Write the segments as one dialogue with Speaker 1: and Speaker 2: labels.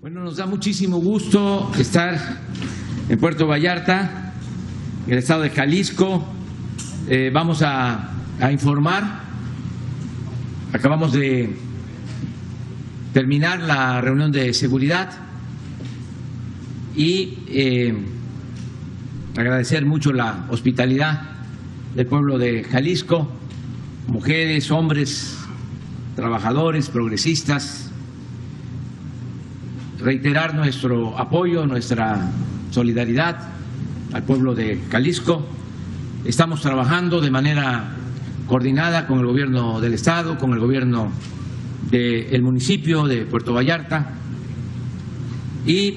Speaker 1: Bueno, nos da muchísimo gusto estar en Puerto Vallarta, en el estado de Jalisco. Vamos a informar. Acabamos de terminar la reunión de seguridad y agradecer mucho la hospitalidad del pueblo de Jalisco, mujeres, hombres, trabajadores, progresistas. Reiterar nuestro apoyo, nuestra solidaridad al pueblo de Jalisco. Estamos trabajando de manera coordinada con el gobierno del estado, con el gobierno del municipio de Puerto Vallarta y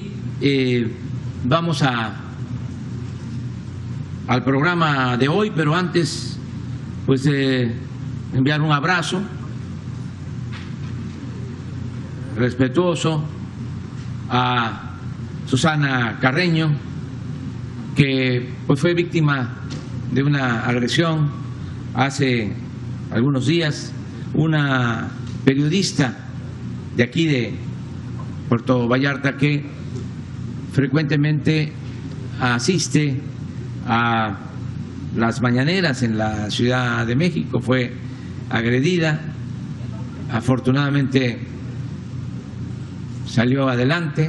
Speaker 1: vamos al programa de hoy, pero antes pues enviar un abrazo respetuoso a Susana Carreño, que pues fue víctima de una agresión hace algunos días, una periodista de aquí de Puerto Vallarta que frecuentemente asiste a las mañaneras en la Ciudad de México, fue agredida, afortunadamente salió adelante.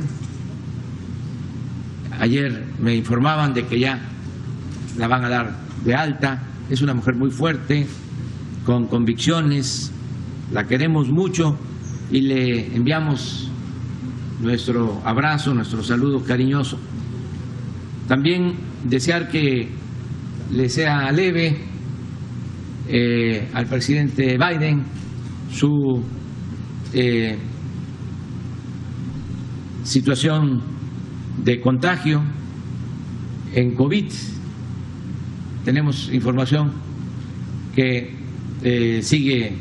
Speaker 1: Ayer me informaban de que ya la van a dar de alta. Es una mujer muy fuerte, con convicciones, la queremos mucho y le enviamos nuestro abrazo, nuestro saludo cariñoso. También desear que le sea leve al presidente Biden su situación de contagio en COVID. Tenemos información que sigue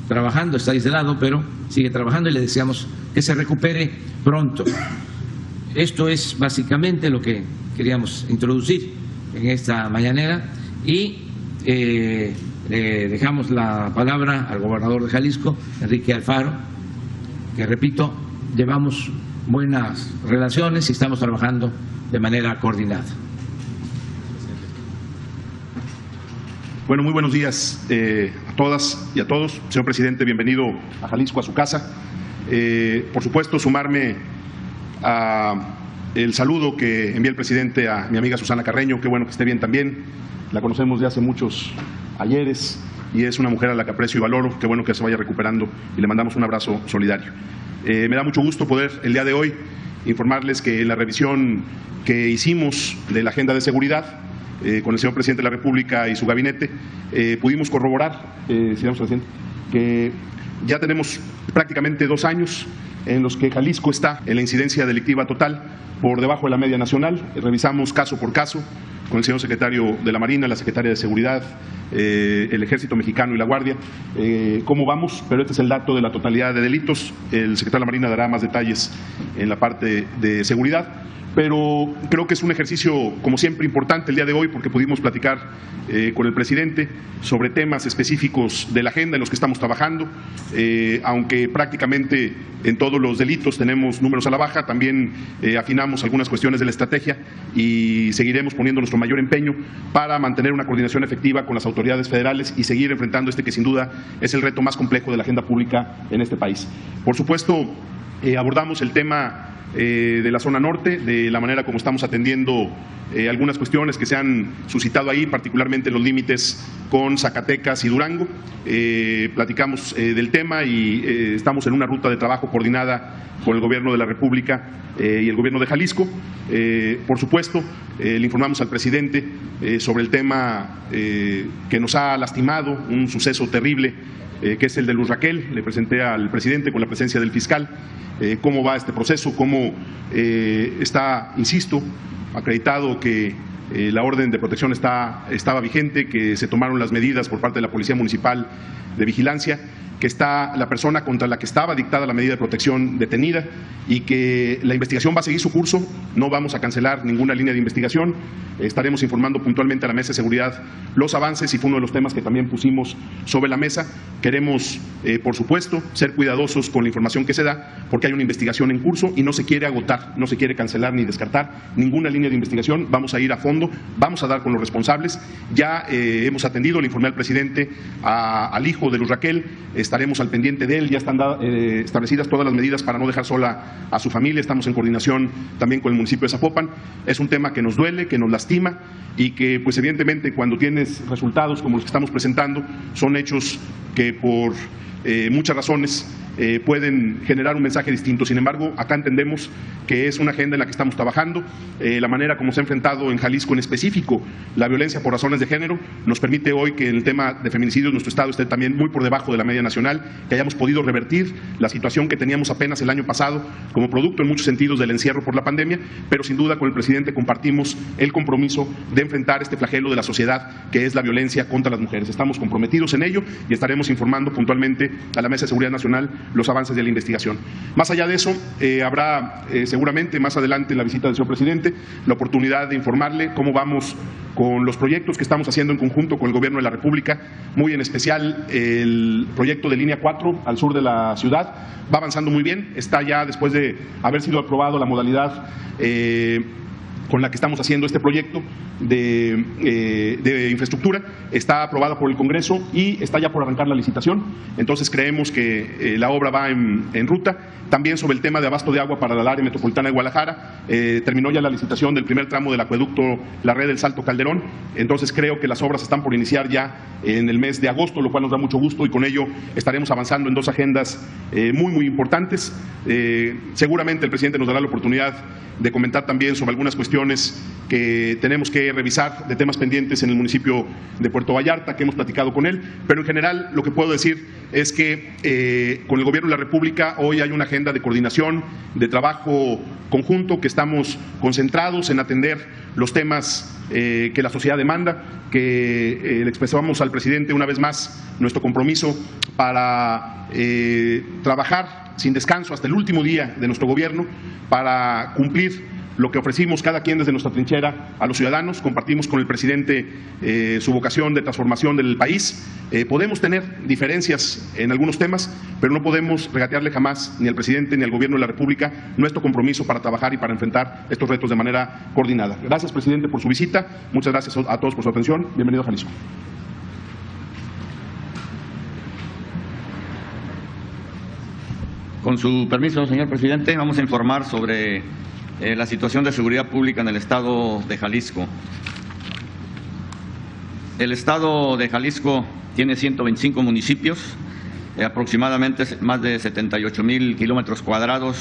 Speaker 1: trabajando, está aislado, pero sigue trabajando y le deseamos que se recupere pronto. Esto es básicamente lo que queríamos introducir en esta mañanera y le dejamos la palabra al gobernador de Jalisco, Enrique Alfaro, que repito, llevamos buenas relaciones y estamos trabajando de manera coordinada.
Speaker 2: Bueno, muy buenos días a todas y a todos. Señor presidente, bienvenido a Jalisco, a su casa. Por supuesto, sumarme a el saludo que envía el presidente a mi amiga Susana Carreño. Qué bueno que esté bien también. La conocemos de hace muchos ayeres y es una mujer a la que aprecio y valoro. Qué bueno que se vaya recuperando y le mandamos un abrazo solidario. Me da mucho gusto poder el día de hoy informarles que en la revisión que hicimos de la agenda de seguridad con el señor presidente de la República y su gabinete, pudimos corroborar, señor presidente, que ya tenemos prácticamente 2 años en los que Jalisco está en la incidencia delictiva total por debajo de la media nacional. Revisamos caso por caso con el señor secretario de la Marina, la secretaria de Seguridad, el Ejército Mexicano y la Guardia, cómo vamos, pero este es el dato de la totalidad de delitos. El secretario de la Marina dará más detalles en la parte de seguridad, pero creo que es un ejercicio, como siempre, importante el día de hoy porque pudimos platicar con el presidente sobre temas específicos de la agenda en los que estamos trabajando. Aunque prácticamente en todos los delitos tenemos números a la baja, también afinamos algunas cuestiones de la estrategia y seguiremos poniendo nuestro mayor empeño para mantener una coordinación efectiva con las autoridades federales y seguir enfrentando que sin duda es el reto más complejo de la agenda pública en este país. Por supuesto, abordamos el tema de la zona norte, de la manera como estamos atendiendo algunas cuestiones que se han suscitado ahí, particularmente los límites con Zacatecas y Durango. Platicamos del tema y estamos en una ruta de trabajo coordinada con el Gobierno de la República y el Gobierno de Jalisco. Por supuesto, le informamos al presidente sobre el tema que nos ha lastimado, un suceso terrible, que es el de Luz Raquel. Le presenté al presidente con la presencia del fiscal cómo va este proceso, cómo está, insisto, acreditado que la orden de protección estaba vigente, que se tomaron las medidas por parte de la Policía Municipal de vigilancia que está la persona contra la que estaba dictada la medida de protección detenida y que la investigación va a seguir su curso. No vamos a cancelar ninguna línea de investigación. Estaremos informando puntualmente a la Mesa de Seguridad los avances y fue uno de los temas que también pusimos sobre la mesa. Queremos, por supuesto, ser cuidadosos con la información que se da porque hay una investigación en curso y no se quiere agotar, no se quiere cancelar ni descartar ninguna línea de investigación. Vamos a ir a fondo, vamos a dar con los responsables. Ya hemos atendido, le informé al presidente, al hijo de Luz Raquel. Estaremos al pendiente de él, ya están establecidas todas las medidas para no dejar sola a su familia, estamos en coordinación también con el municipio de Zapopan. Es un tema que nos duele, que nos lastima y que pues evidentemente cuando tienes resultados como los que estamos presentando son hechos que por muchas razones pueden generar un mensaje distinto. Sin embargo, acá entendemos que es una agenda en la que estamos trabajando. La manera como se ha enfrentado en Jalisco en específico la violencia por razones de género nos permite hoy que el tema de feminicidios en nuestro estado esté también muy por debajo de la media nacional, que hayamos podido revertir la situación que teníamos apenas el año pasado como producto en muchos sentidos del encierro por la pandemia, pero sin duda con el presidente compartimos el compromiso de enfrentar este flagelo de la sociedad que es la violencia contra las mujeres. Estamos comprometidos en ello y estaremos informando puntualmente a la Mesa de Seguridad Nacional los avances de la investigación. Más allá de eso, habrá seguramente más adelante en la visita del señor presidente la oportunidad de informarle cómo vamos con los proyectos que estamos haciendo en conjunto con el Gobierno de la República, muy en especial el proyecto de Línea 4 al sur de la ciudad. Va avanzando muy bien, está ya después de haber sido aprobado la modalidad con la que estamos haciendo este proyecto de infraestructura, está aprobada por el Congreso y está ya por arrancar la licitación. Entonces creemos que la obra va en ruta. También sobre el tema de abasto de agua para la área metropolitana de Guadalajara, terminó ya la licitación del primer tramo del acueducto La Red del Salto Calderón. Entonces creo que las obras están por iniciar ya en el mes de agosto, lo cual nos da mucho gusto y con ello estaremos avanzando en dos agendas muy importantes. Seguramente el presidente nos dará la oportunidad de comentar también sobre algunas cuestiones que tenemos que revisar de temas pendientes en el municipio de Puerto Vallarta, que hemos platicado con él, pero en general lo que puedo decir es que con el Gobierno de la República hoy hay una agenda de coordinación, de trabajo conjunto, que estamos concentrados en atender los temas que la sociedad demanda, que le expresamos al presidente una vez más nuestro compromiso para trabajar sin descanso hasta el último día de nuestro gobierno para cumplir lo que ofrecimos cada quien desde nuestra trinchera a los ciudadanos. Compartimos con el presidente su vocación de transformación del país. Podemos tener diferencias en algunos temas, pero no podemos regatearle jamás ni al presidente ni al Gobierno de la República nuestro compromiso para trabajar y para enfrentar estos retos de manera coordinada. Gracias, presidente, por su visita. Muchas gracias a todos por su atención. Bienvenido a Jalisco.
Speaker 3: Con su permiso, señor presidente, vamos a informar sobre la situación de seguridad pública en el estado de Jalisco. El estado de Jalisco tiene 125 municipios, aproximadamente más de 78,000 kilómetros cuadrados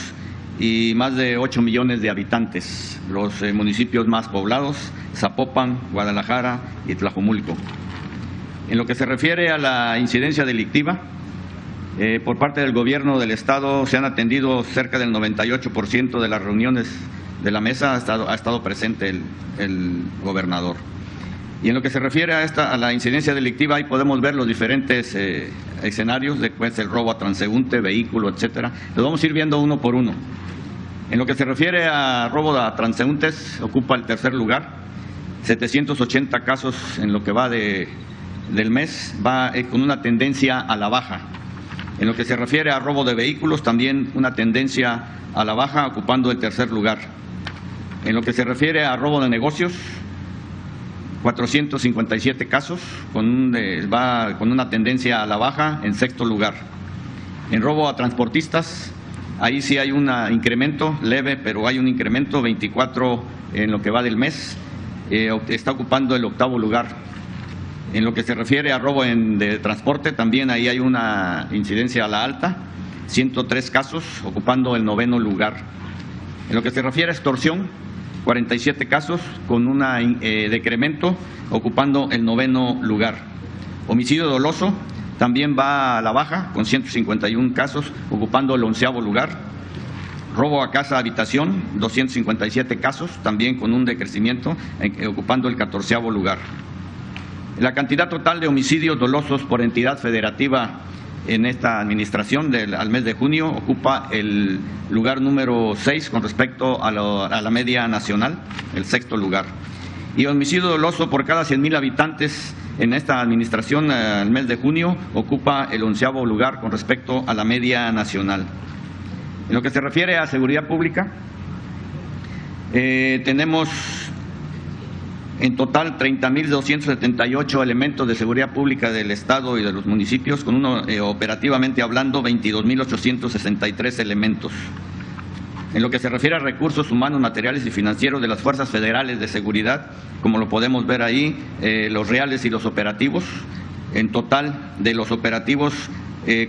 Speaker 3: y más de 8 millones de habitantes. Los municipios más poblados: Zapopan, Guadalajara y Tlajomulco. En lo que se refiere a la incidencia delictiva, por parte del Gobierno del Estado se han atendido cerca del 98% de las reuniones de la mesa, ha estado presente el gobernador. Y en lo que se refiere a la incidencia delictiva, ahí podemos ver los diferentes escenarios, después el robo a transeúnte, vehículo, etcétera. Los vamos a ir viendo uno por uno. En lo que se refiere a robo a transeúntes, ocupa el tercer lugar, 780 casos en lo que va del mes, va con una tendencia a la baja. En lo que se refiere a robo de vehículos, también una tendencia a la baja, ocupando el tercer lugar. En lo que se refiere a robo de negocios, 457 casos, va con una tendencia a la baja, en sexto lugar. En robo a transportistas, ahí sí hay un incremento leve, pero hay un incremento, 24 en lo que va del mes, está ocupando el octavo lugar. En lo que se refiere a robo de transporte, también ahí hay una incidencia a la alta, 103 casos, ocupando el noveno lugar. En lo que se refiere a extorsión, 47 casos, con un decremento, ocupando el noveno lugar. Homicidio doloso también va a la baja, con 151 casos, ocupando el onceavo lugar. Robo a casa habitación, 257 casos, también con un decrecimiento, ocupando el 14º lugar. La cantidad total de homicidios dolosos por entidad federativa en esta administración al mes de junio, ocupa el lugar número 6 con respecto a la media nacional, el 6º lugar. Y homicidio doloso por cada 100,000 habitantes en esta administración al mes de junio ocupa el 11º lugar con respecto a la media nacional. En lo que se refiere a seguridad pública, tenemos en total 30,278 elementos de seguridad pública del Estado y de los municipios, con operativamente hablando 22,863 elementos. En lo que se refiere a recursos humanos, materiales y financieros de las fuerzas federales de seguridad, como lo podemos ver ahí, los reales y los operativos, en total de los operativos,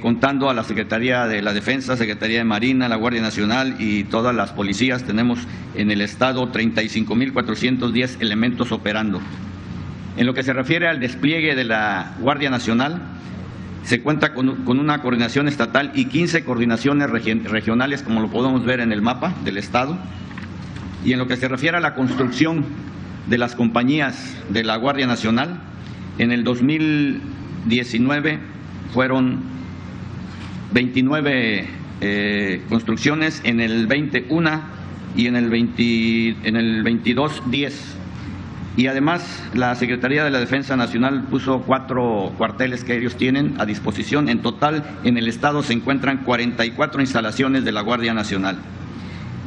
Speaker 3: contando a la Secretaría de la Defensa, Secretaría de Marina, la Guardia Nacional y todas las policías, tenemos en el Estado 35,410 elementos operando. En lo que se refiere al despliegue de la Guardia Nacional, se cuenta con una coordinación estatal y 15 coordinaciones regionales, como lo podemos ver en el mapa del Estado. Y en lo que se refiere a la construcción de las compañías de la Guardia Nacional, en el 2019 fueron 29 construcciones, en el 21 y en el 22 10. Y además la Secretaría de la Defensa Nacional puso 4 cuarteles que ellos tienen a disposición. En total en el Estado se encuentran 44 instalaciones de la Guardia Nacional.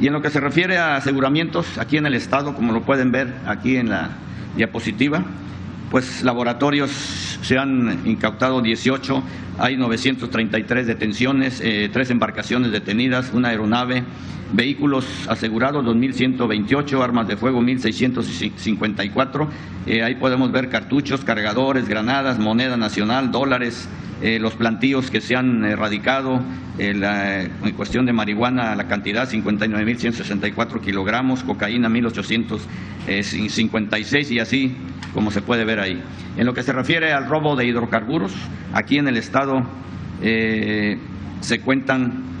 Speaker 3: Y en lo que se refiere a aseguramientos aquí en el Estado, como lo pueden ver aquí en la diapositiva, pues laboratorios se han incautado 18, hay 933 detenciones, 3 embarcaciones detenidas, una aeronave, vehículos asegurados 2,128, armas de fuego 1,654, ahí podemos ver cartuchos, cargadores, granadas, moneda nacional, dólares, los plantíos que se han erradicado, en cuestión de marihuana la cantidad 59,164 kilogramos, cocaína 1,856 y así como se puede ver ahí. En lo que se refiere al robo de hidrocarburos, aquí en el Estado se cuentan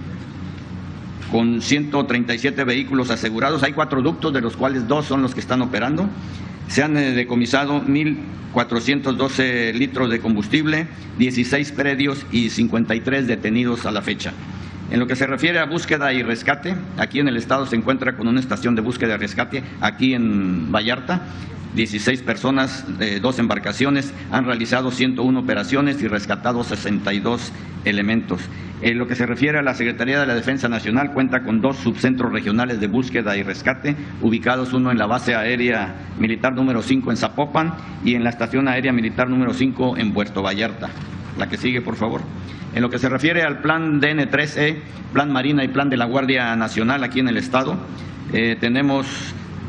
Speaker 3: con 137 vehículos asegurados, hay 4 ductos, de los cuales 2 son los que están operando. Se han decomisado 1,412 litros de combustible, 16 predios y 53 detenidos a la fecha. En lo que se refiere a búsqueda y rescate, aquí en el Estado se encuentra con una estación de búsqueda y rescate, aquí en Vallarta. 16 personas, 2 embarcaciones, han realizado 101 operaciones y rescatado 62 elementos. En lo que se refiere a la Secretaría de la Defensa Nacional, cuenta con 2 subcentros regionales de búsqueda y rescate, ubicados uno en la base aérea militar número 5 en Zapopan y en la estación aérea militar número 5 en Puerto Vallarta. La que sigue, por favor. En lo que se refiere al plan DN3E, plan Marina y plan de la Guardia Nacional aquí en el Estado, tenemos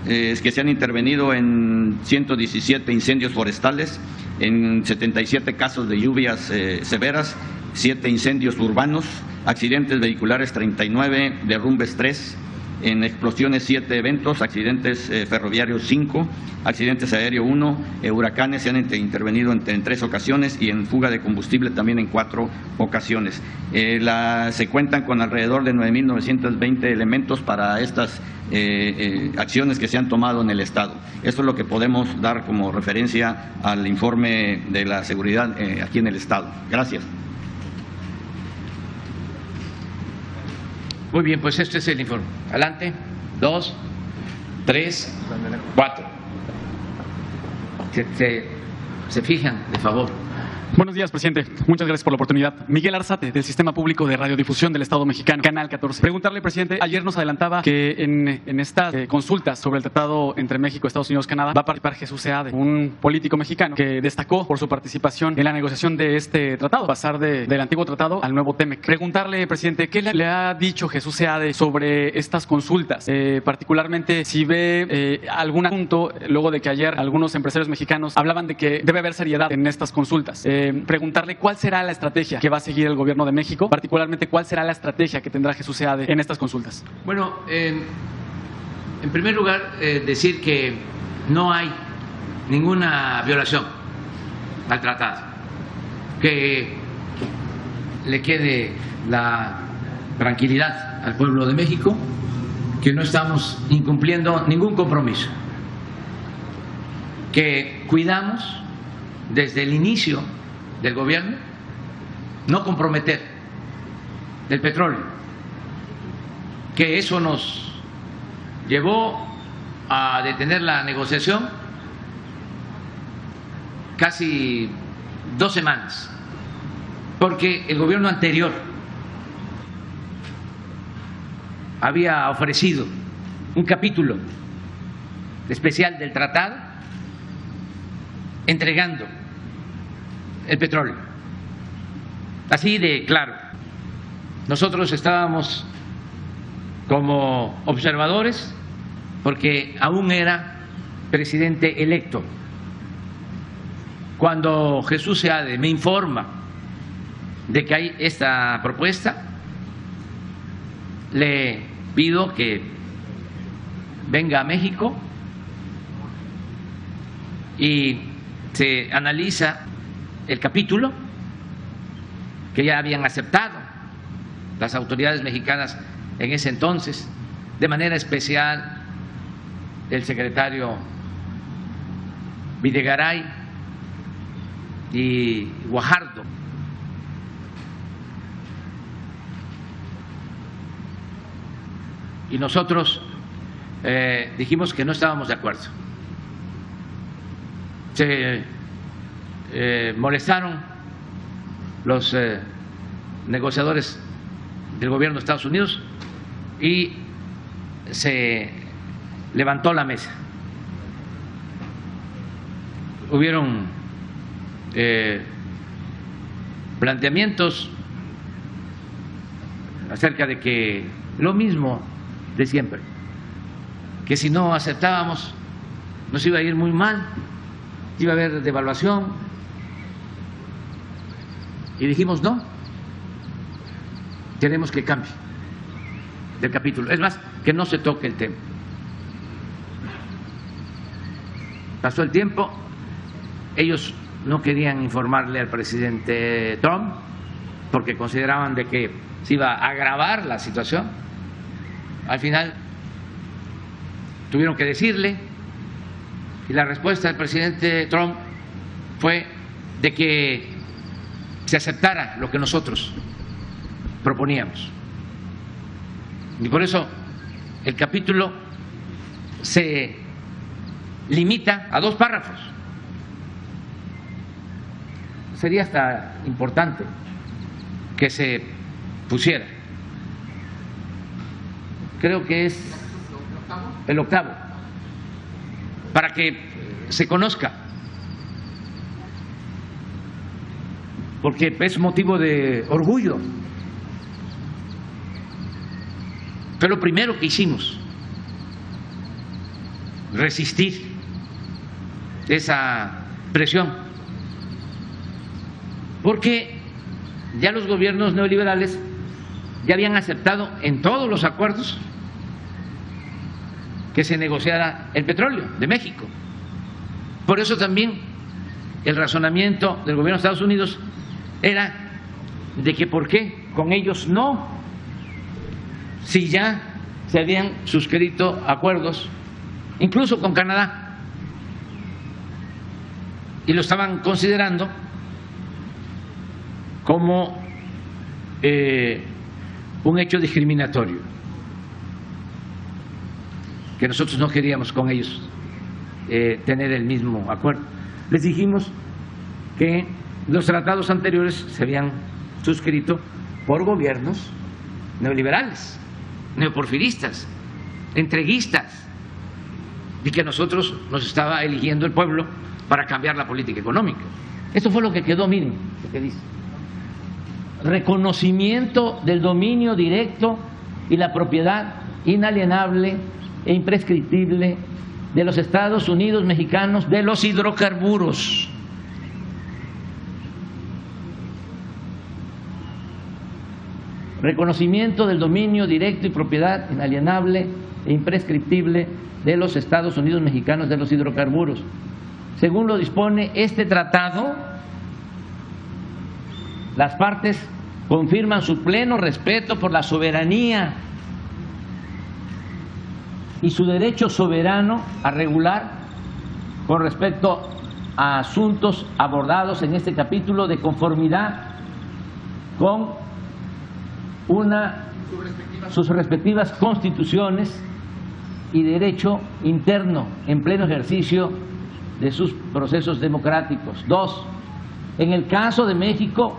Speaker 3: que se han intervenido en 117 incendios forestales, en 77 casos de lluvias severas, 7 incendios urbanos, accidentes vehiculares 39, derrumbes 3, en explosiones 7 eventos, accidentes ferroviarios 5, accidentes aéreos 1, huracanes se han intervenido en 3 ocasiones y en fuga de combustible también en 4 ocasiones. Se cuentan con alrededor de 9,920 elementos para estas acciones que se han tomado en el Estado. Esto es lo que podemos dar como referencia al informe de la seguridad aquí en el Estado. Gracias.
Speaker 1: Muy bien, pues este es el informe. Adelante. 2, 3, 4. Se fijan, de favor.
Speaker 4: Buenos días, presidente. Muchas gracias por la oportunidad. Miguel Arzate, del Sistema Público de Radiodifusión del Estado Mexicano, Canal 14. Preguntarle, presidente, ayer nos adelantaba que en estas consultas sobre el tratado entre México, Estados Unidos, Canadá, va a participar Jesús Seade, un político mexicano que destacó por su participación en la negociación de este tratado, pasar del antiguo tratado al nuevo TEMEC. Preguntarle, presidente, ¿qué le ha dicho Jesús Seade sobre estas consultas? Particularmente si ve algún asunto, luego de que ayer algunos empresarios mexicanos hablaban de que debe haber seriedad en estas consultas. Preguntarle cuál será la estrategia que va a seguir el gobierno de México, particularmente cuál será la estrategia que tendrá Jesús Seade en estas consultas.
Speaker 1: Bueno, en primer lugar, decir que no hay ninguna violación al tratado, que le quede la tranquilidad al pueblo de México, que no estamos incumpliendo ningún compromiso, que cuidamos desde el inicio del gobierno no comprometer el petróleo, que eso nos llevó a detener la negociación casi 2 semanas, porque el gobierno anterior había ofrecido un capítulo especial del tratado entregando el petróleo. Así de claro. Nosotros estábamos como observadores porque aún era presidente electo. Cuando Jesús Seade me informa de que hay esta propuesta, le pido que venga a México y se analiza el capítulo que ya habían aceptado las autoridades mexicanas en ese entonces, de manera especial el secretario Videgaray y Guajardo. Y nosotros dijimos que no estábamos de acuerdo. Se molestaron los negociadores del gobierno de Estados Unidos y se levantó la mesa. Hubieron planteamientos acerca de que lo mismo de siempre, que si no aceptábamos nos iba a ir muy mal, iba a haber devaluación, y dijimos no, queremos que cambie del capítulo, es más, que no se toque el tema. Pasó el tiempo, ellos no querían informarle al presidente Trump porque consideraban de que se iba a agravar la situación. Al final tuvieron que decirle, y la respuesta del presidente Trump fue de que se aceptara lo que nosotros proponíamos. Y por eso el capítulo se limita a 2 párrafos. Sería hasta importante que se pusiera. Creo que es el 8º, para que se conozca, porque es motivo de orgullo. Fue lo primero que hicimos, resistir esa presión, porque ya los gobiernos neoliberales ya habían aceptado en todos los acuerdos que se negociara el petróleo de México. Por eso también el razonamiento del gobierno de Estados Unidos era de que por qué con ellos no, si ya se habían suscrito acuerdos, incluso con Canadá, y lo estaban considerando como un hecho discriminatorio, que nosotros no queríamos con ellos tener el mismo acuerdo. Les dijimos que los tratados anteriores se habían suscrito por gobiernos neoliberales, neoporfiristas, entreguistas, y que nosotros nos estaba eligiendo el pueblo para cambiar la política económica. Esto fue lo que quedó, miren, lo que dice: reconocimiento del dominio directo y la propiedad inalienable e imprescriptible de los Estados Unidos mexicanos de los hidrocarburos. Reconocimiento del dominio directo y propiedad inalienable e imprescriptible de los Estados Unidos mexicanos de los hidrocarburos. Según lo dispone este tratado, las partes confirman su pleno respeto por la soberanía y su derecho soberano a regular con respecto a asuntos abordados en este capítulo de conformidad con sus respectivas constituciones y derecho interno en pleno ejercicio de sus procesos democráticos. 2. En el caso de México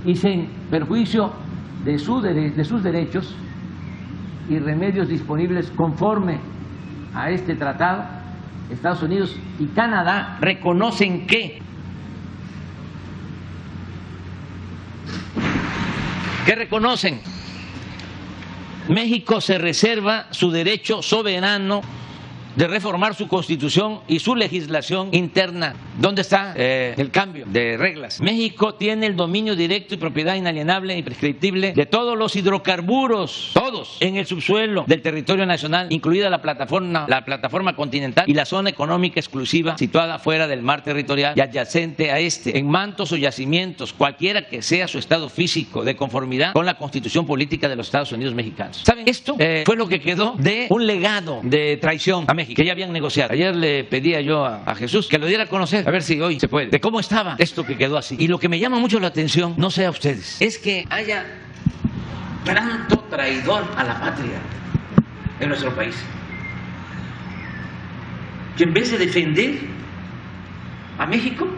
Speaker 1: y sin perjuicio de sus derechos y remedios disponibles conforme a este tratado, Estados Unidos y Canadá reconocen que reconocen México se reserva su derecho soberano de reformar su constitución y su legislación interna. ¿Dónde está el cambio de reglas? México tiene el dominio directo y propiedad inalienable y prescriptible de todos los hidrocarburos, todos, en el subsuelo del territorio nacional, incluida la plataforma continental y la zona económica exclusiva situada fuera del mar territorial y adyacente a este, en mantos o yacimientos, cualquiera que sea su estado físico, de conformidad con la Constitución política de los Estados Unidos mexicanos. ¿Saben? Esto fue lo que quedó de un legado de traición a México, que ya habían negociado. Ayer le pedía yo a Jesús que lo diera a conocer, a ver si hoy se puede, de cómo estaba esto que quedó así. Y lo que me llama mucho la atención, no sé a ustedes, es que haya tanto traidor a la patria en nuestro país, que en vez de defender a México,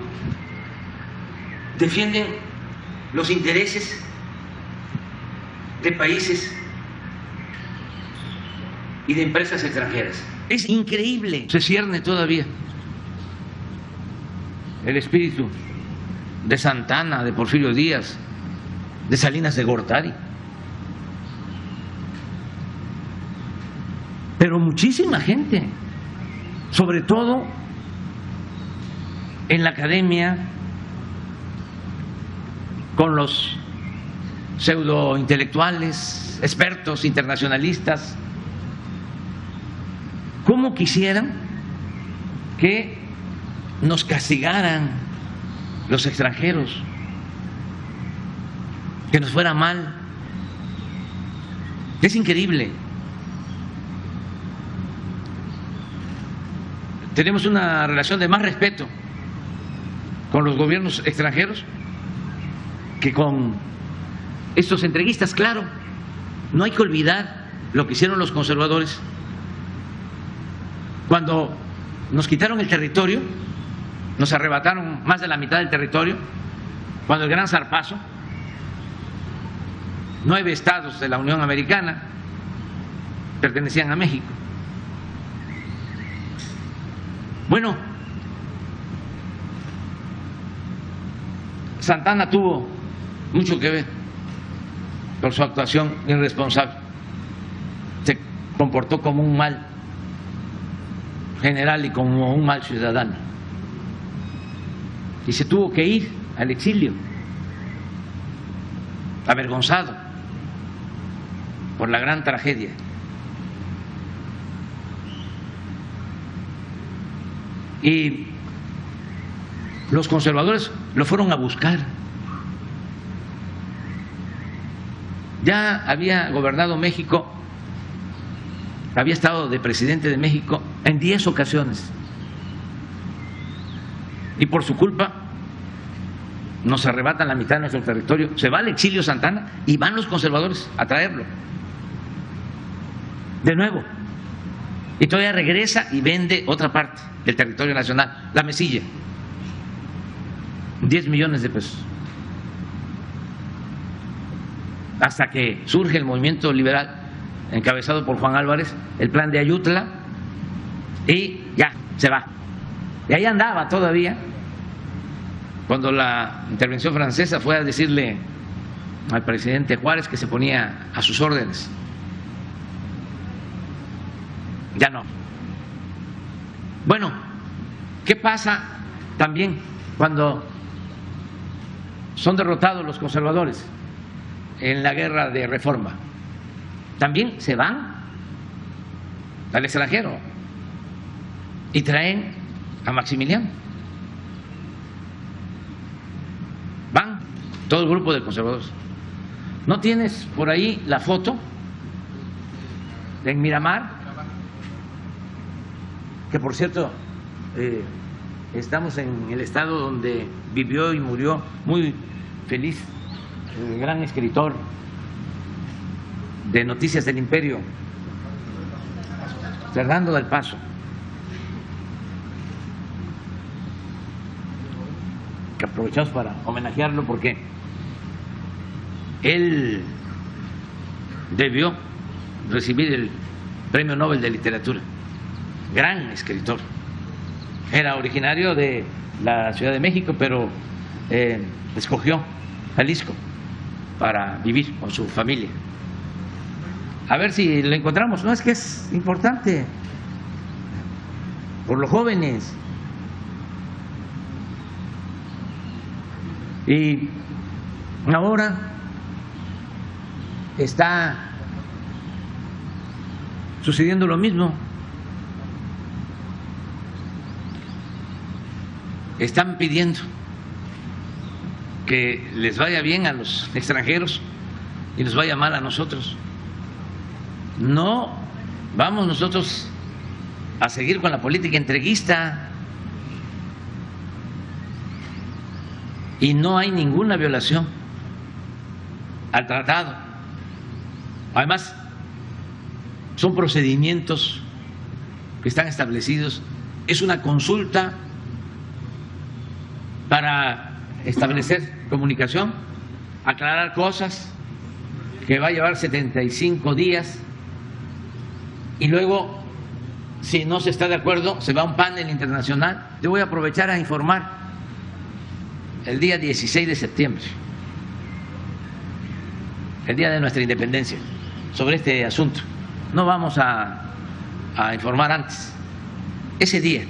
Speaker 1: defienden los intereses de países y de empresas extranjeras. Es increíble. Se cierne todavía el espíritu de Santana, de Porfirio Díaz, de Salinas de Gortari. Pero muchísima gente, sobre todo en la academia, con los pseudointelectuales, expertos internacionalistas, ¿cómo quisieran que nos castigaran los extranjeros, que nos fuera mal? Es increíble. Tenemos una relación de más respeto con los gobiernos extranjeros que con estos entreguistas. Claro, no hay que olvidar lo que hicieron los conservadores cuando nos quitaron el territorio, nos arrebataron más de la mitad del territorio, cuando el Gran Zarpazo, 9 estados de la Unión Americana pertenecían a México. Bueno, Santana tuvo mucho que ver por su actuación irresponsable. Se comportó como un mal general y como un mal ciudadano, y se tuvo que ir al exilio, avergonzado por la gran tragedia. Y los conservadores lo fueron a buscar. Ya había gobernado México, había estado de presidente de México en 10 ocasiones. Y por su culpa nos arrebatan la mitad de nuestro territorio. Se va al exilio Santana y van los conservadores a traerlo de nuevo. Y todavía regresa y vende otra parte del territorio nacional, la Mesilla, 10 millones de pesos. Hasta que surge el movimiento liberal encabezado por Juan Álvarez, el plan de Ayutla, y ya, se va. Y ahí andaba todavía cuando la intervención francesa fue a decirle al presidente Juárez que se ponía a sus órdenes. Ya no. Bueno, ¿qué pasa también cuando son derrotados los conservadores en la guerra de reforma? También se van al extranjero y traen a Maximiliano. Van todo el grupo de conservadores. ¿No tienes por ahí la foto en Miramar? Que por cierto, estamos en el estado donde vivió y murió muy feliz el gran escritor de Noticias del Imperio, Fernando del Paso. Que aprovechamos para homenajearlo porque él debió recibir el Premio Nobel de Literatura. Gran escritor. Era originario de la Ciudad de México, pero escogió Jalisco para vivir con su familia. A ver si lo encontramos. No, es que es importante por los jóvenes. Y ahora está sucediendo lo mismo. Están pidiendo que les vaya bien a los extranjeros y nos vaya mal a nosotros. No vamos nosotros a seguir con la política entreguista. Y no hay ninguna violación al tratado. Además, son procedimientos que están establecidos. Es una consulta para establecer comunicación, aclarar cosas, que va a llevar 75 días. Y luego, si no se está de acuerdo, se va a un panel internacional. Yo voy a aprovechar a informar el día 16 de septiembre, el día de nuestra independencia, sobre este asunto. No vamos a informar antes, ese día.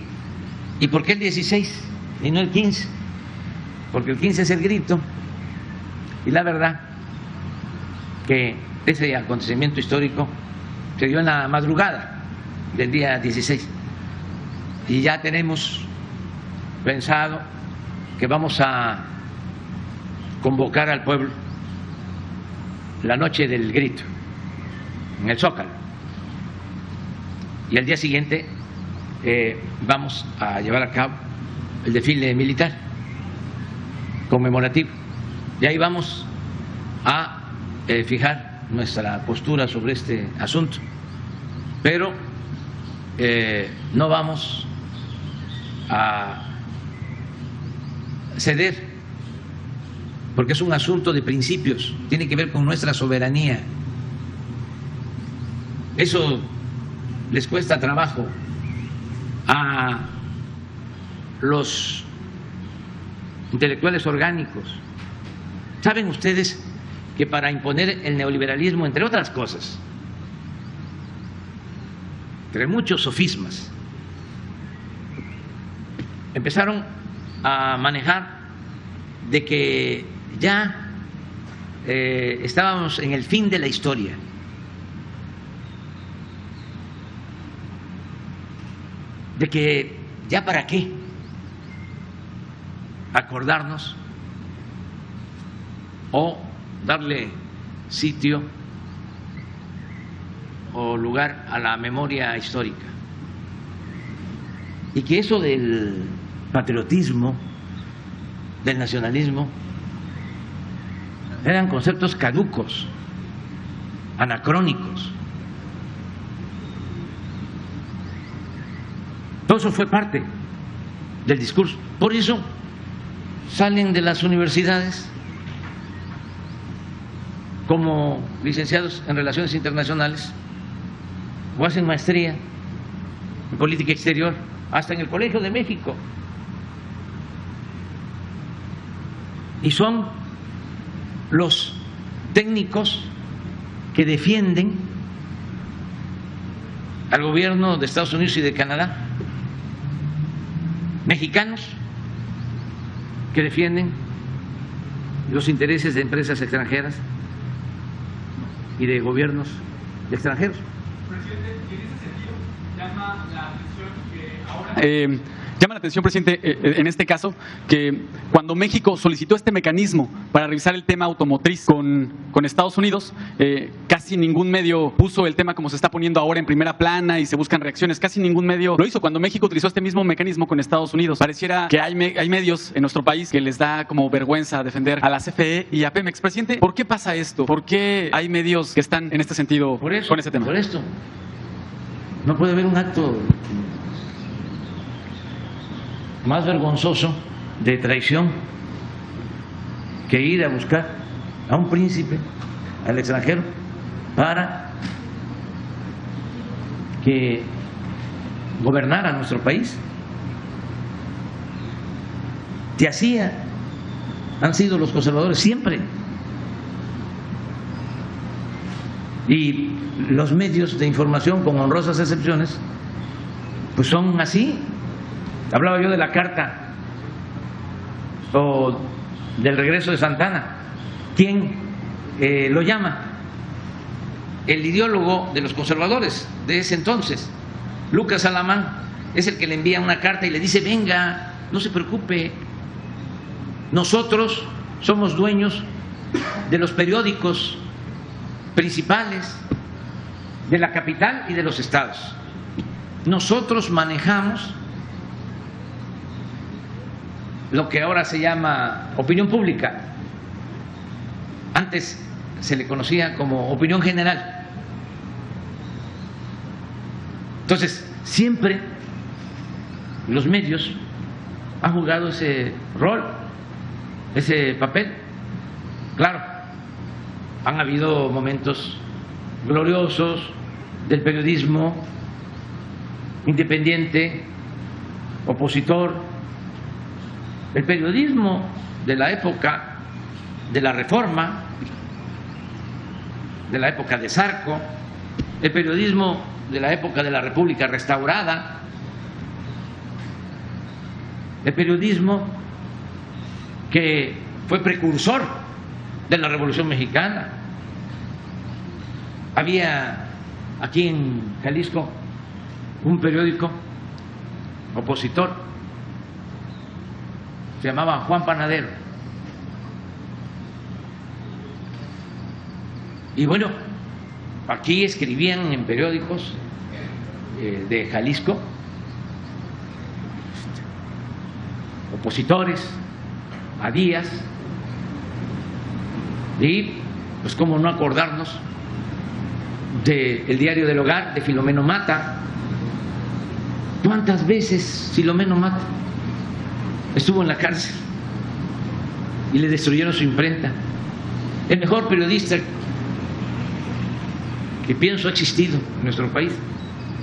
Speaker 1: ¿Y por qué el 16 y no el 15? Porque el 15 es el grito. Y la verdad que ese acontecimiento histórico se dio en la madrugada del día 16. Y ya tenemos pensado que vamos a convocar al pueblo la noche del grito en el Zócalo, y al día siguiente vamos a llevar a cabo el desfile militar conmemorativo, y ahí vamos a fijar nuestra postura sobre este asunto, pero no vamos a ceder, porque es un asunto de principios, tiene que ver con nuestra soberanía. Eso les cuesta trabajo a los intelectuales orgánicos. ¿Saben ustedes que para imponer el neoliberalismo, entre otras cosas, entre muchos sofismas, empezaron a manejar de que ya estábamos en el fin de la historia? De que ya para qué acordarnos o darle sitio o lugar a la memoria histórica, y que eso del patriotismo, del nacionalismo, eran conceptos caducos, anacrónicos. Todo eso fue parte del discurso. Por eso salen de las universidades como licenciados en Relaciones Internacionales o hacen maestría en Política Exterior, hasta en el Colegio de México. Y son los técnicos que defienden al gobierno de Estados Unidos y de Canadá, mexicanos que defienden los intereses de empresas extranjeras y de gobiernos extranjeros.
Speaker 4: Presidente, en ese sentido llama la atención que ahora Llama la atención, presidente, en este caso, que cuando México solicitó este mecanismo para revisar el tema automotriz con Estados Unidos, casi ningún medio puso el tema como se está poniendo ahora en primera plana y se buscan reacciones. Casi ningún medio lo hizo cuando México utilizó este mismo mecanismo con Estados Unidos. Pareciera que hay medios en nuestro país que les da como vergüenza defender a la CFE y a Pemex. Presidente, ¿por qué pasa esto? ¿Por qué hay medios que están en este sentido con ese tema?
Speaker 1: Por esto. No puede haber un acto más vergonzoso de traición que ir a buscar a un príncipe al extranjero para que gobernara nuestro país. Y así han sido los conservadores siempre. Y los medios de información, con honrosas excepciones, pues son así. Hablaba yo de la carta o del regreso de Santana. ¿Quién lo llama? El ideólogo de los conservadores de ese entonces, Lucas Alamán, es el que le envía una carta y le dice: venga, no se preocupe, nosotros somos dueños de los periódicos principales de la capital y de los estados. Nosotros manejamos lo que ahora se llama opinión pública. Antes se le conocía como opinión general. Entonces, siempre los medios han jugado ese rol, ese papel. Claro, han habido momentos gloriosos del periodismo independiente, opositor. El periodismo de la época de la Reforma, de la época de Zarco, el periodismo de la época de la República restaurada, el periodismo que fue precursor de la Revolución Mexicana. Había aquí en Jalisco un periódico opositor, se llamaba Juan Panadero. Y bueno, aquí escribían en periódicos de Jalisco opositores a Díaz, y pues cómo no acordarnos del Diario del Hogar de Filomeno Mata. ¿Cuántas veces Filomeno Mata estuvo en la cárcel y le destruyeron su imprenta? El mejor periodista que pienso ha existido en nuestro país,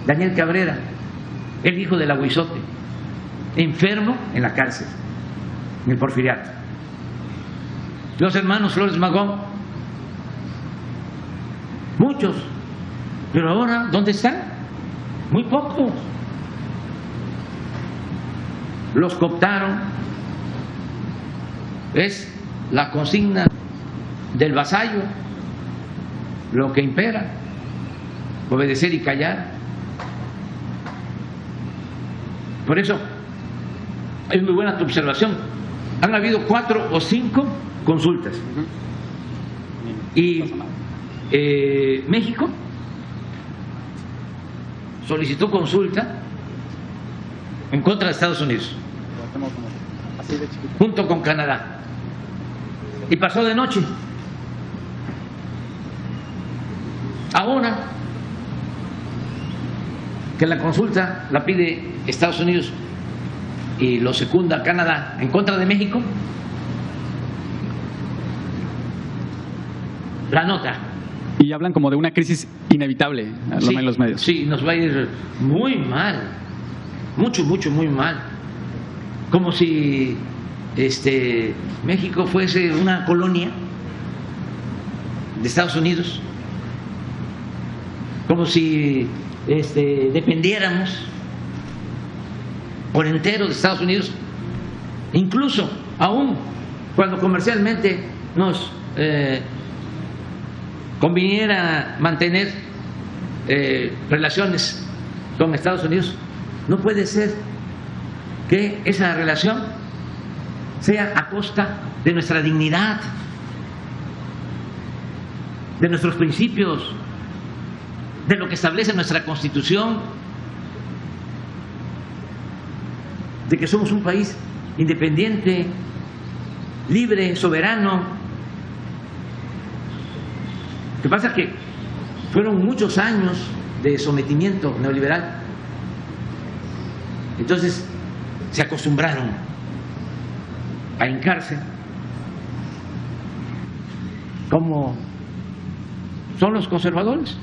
Speaker 1: Daniel Cabrera, el hijo del Aguizote, enfermo en la cárcel, en el Porfiriato. Los hermanos Flores Magón, muchos, pero ahora, ¿dónde están? Muy pocos. Los cooptaron. Es la consigna del vasallo lo que impera: obedecer y callar. Por eso es muy buena tu observación. Han habido 4 o 5 consultas. Y México solicitó consulta en contra de Estados Unidos, junto con Canadá, y pasó de noche. Ahora que la consulta la pide Estados Unidos y lo secunda Canadá en contra de México, la nota.
Speaker 4: Y hablan como de una crisis inevitable,
Speaker 1: Sí,
Speaker 4: en los medios.
Speaker 1: Sí, nos va a ir muy mal, muy mal. Como si México fuese una colonia de Estados Unidos, como si dependiéramos por entero de Estados Unidos, incluso aún cuando comercialmente nos conviniera mantener relaciones con Estados Unidos. No puede ser que esa relación sea a costa de nuestra dignidad, de nuestros principios, de lo que establece nuestra Constitución, de que somos un país independiente, libre, soberano. Lo que pasa es que fueron muchos años de sometimiento neoliberal. Entonces se acostumbraron a hincarse, como son los conservadores.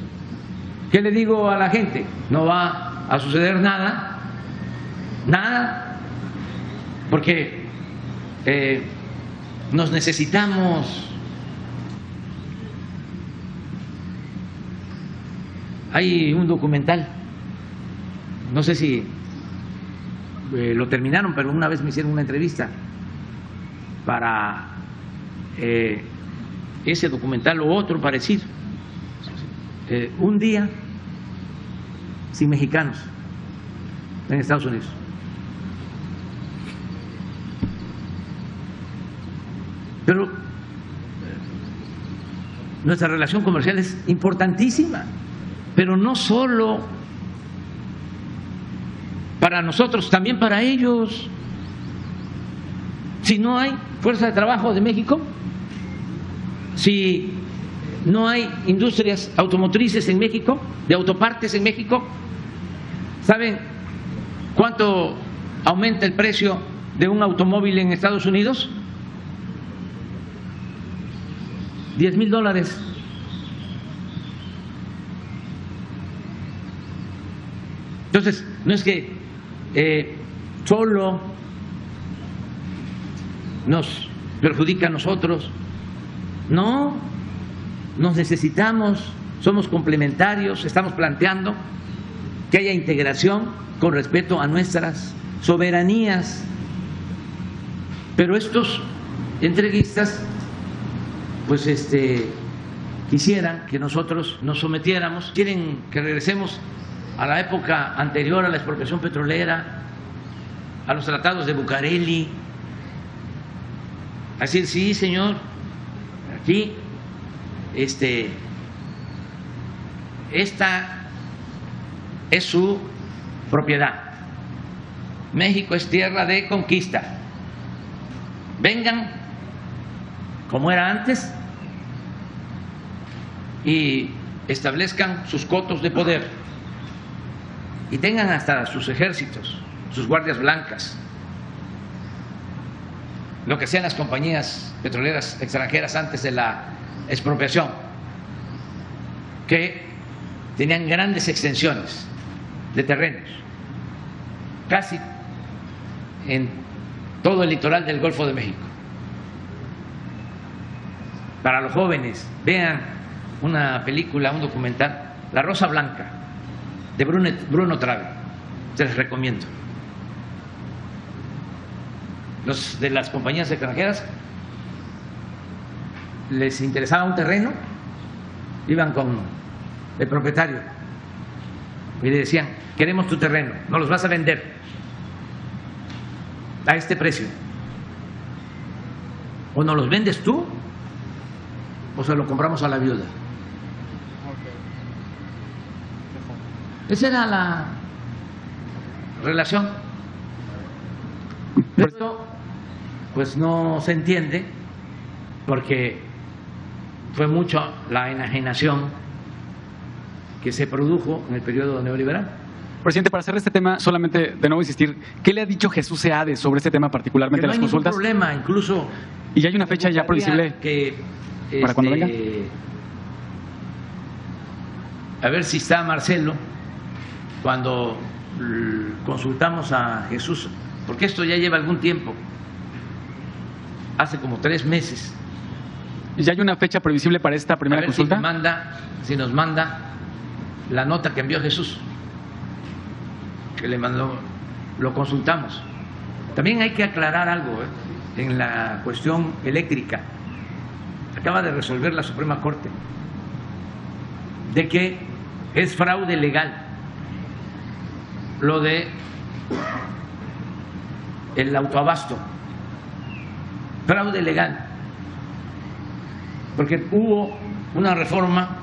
Speaker 1: ¿Qué le digo a la gente? No va a suceder nada, nada, porque nos necesitamos. Hay un documental, no sé si lo terminaron, pero una vez me hicieron una entrevista para ese documental o otro parecido. Un día sin mexicanos en Estados Unidos. Pero nuestra relación comercial es importantísima, pero no solo para nosotros, también para ellos. Si no hay fuerza de trabajo de México, si no hay industrias automotrices en México, de autopartes en México, ¿saben cuánto aumenta el precio de un automóvil en Estados Unidos? $10,000. Entonces, no es que solo nos perjudica a nosotros, no, nos necesitamos, somos complementarios, estamos planteando que haya integración con respeto a nuestras soberanías, pero estos entreguistas pues quisieran que nosotros nos sometiéramos, quieren que regresemos a la época anterior a la expropiación petrolera, a los tratados de Bucareli, a decir, sí, señor, aquí esta es su propiedad. México es tierra de conquista. Vengan como era antes y establezcan sus cotos de poder y tengan hasta sus ejércitos, sus guardias blancas, lo que sean las compañías petroleras extranjeras antes de la expropiación, que tenían grandes extensiones de terrenos, casi en todo el litoral del Golfo de México. Para los jóvenes, vean una película, un documental, La Rosa Blanca, de Bruno Trave, se les recomiendo. Los de las compañías extranjeras les interesaba un terreno, iban con el propietario y le decían, queremos tu terreno, nos los vas a vender a este precio, o nos los vendes tú o se lo compramos a la viuda. Esa era la relación. Pero esto pues no se entiende porque fue mucho la enajenación que se produjo en el periodo neoliberal.
Speaker 4: Presidente, para cerrar este tema, solamente de nuevo insistir, ¿qué le ha dicho Jesús Seade sobre este tema, particularmente
Speaker 1: no
Speaker 4: las consultas?
Speaker 1: No hay ningún problema, incluso.
Speaker 4: ¿Y ya hay una fecha ya previsible para cuando venga?
Speaker 1: A ver si está Marcelo cuando consultamos a Jesús, porque esto ya lleva algún tiempo, hace como 3 meses.
Speaker 4: ¿Ya hay una fecha previsible para esta primera consulta?
Speaker 1: Si nos manda la nota que envió Jesús, que le mandó, lo consultamos. También hay que aclarar algo en la cuestión eléctrica. Acaba de resolver la Suprema Corte de que es fraude legal lo de el autoabasto, fraude legal, porque hubo una reforma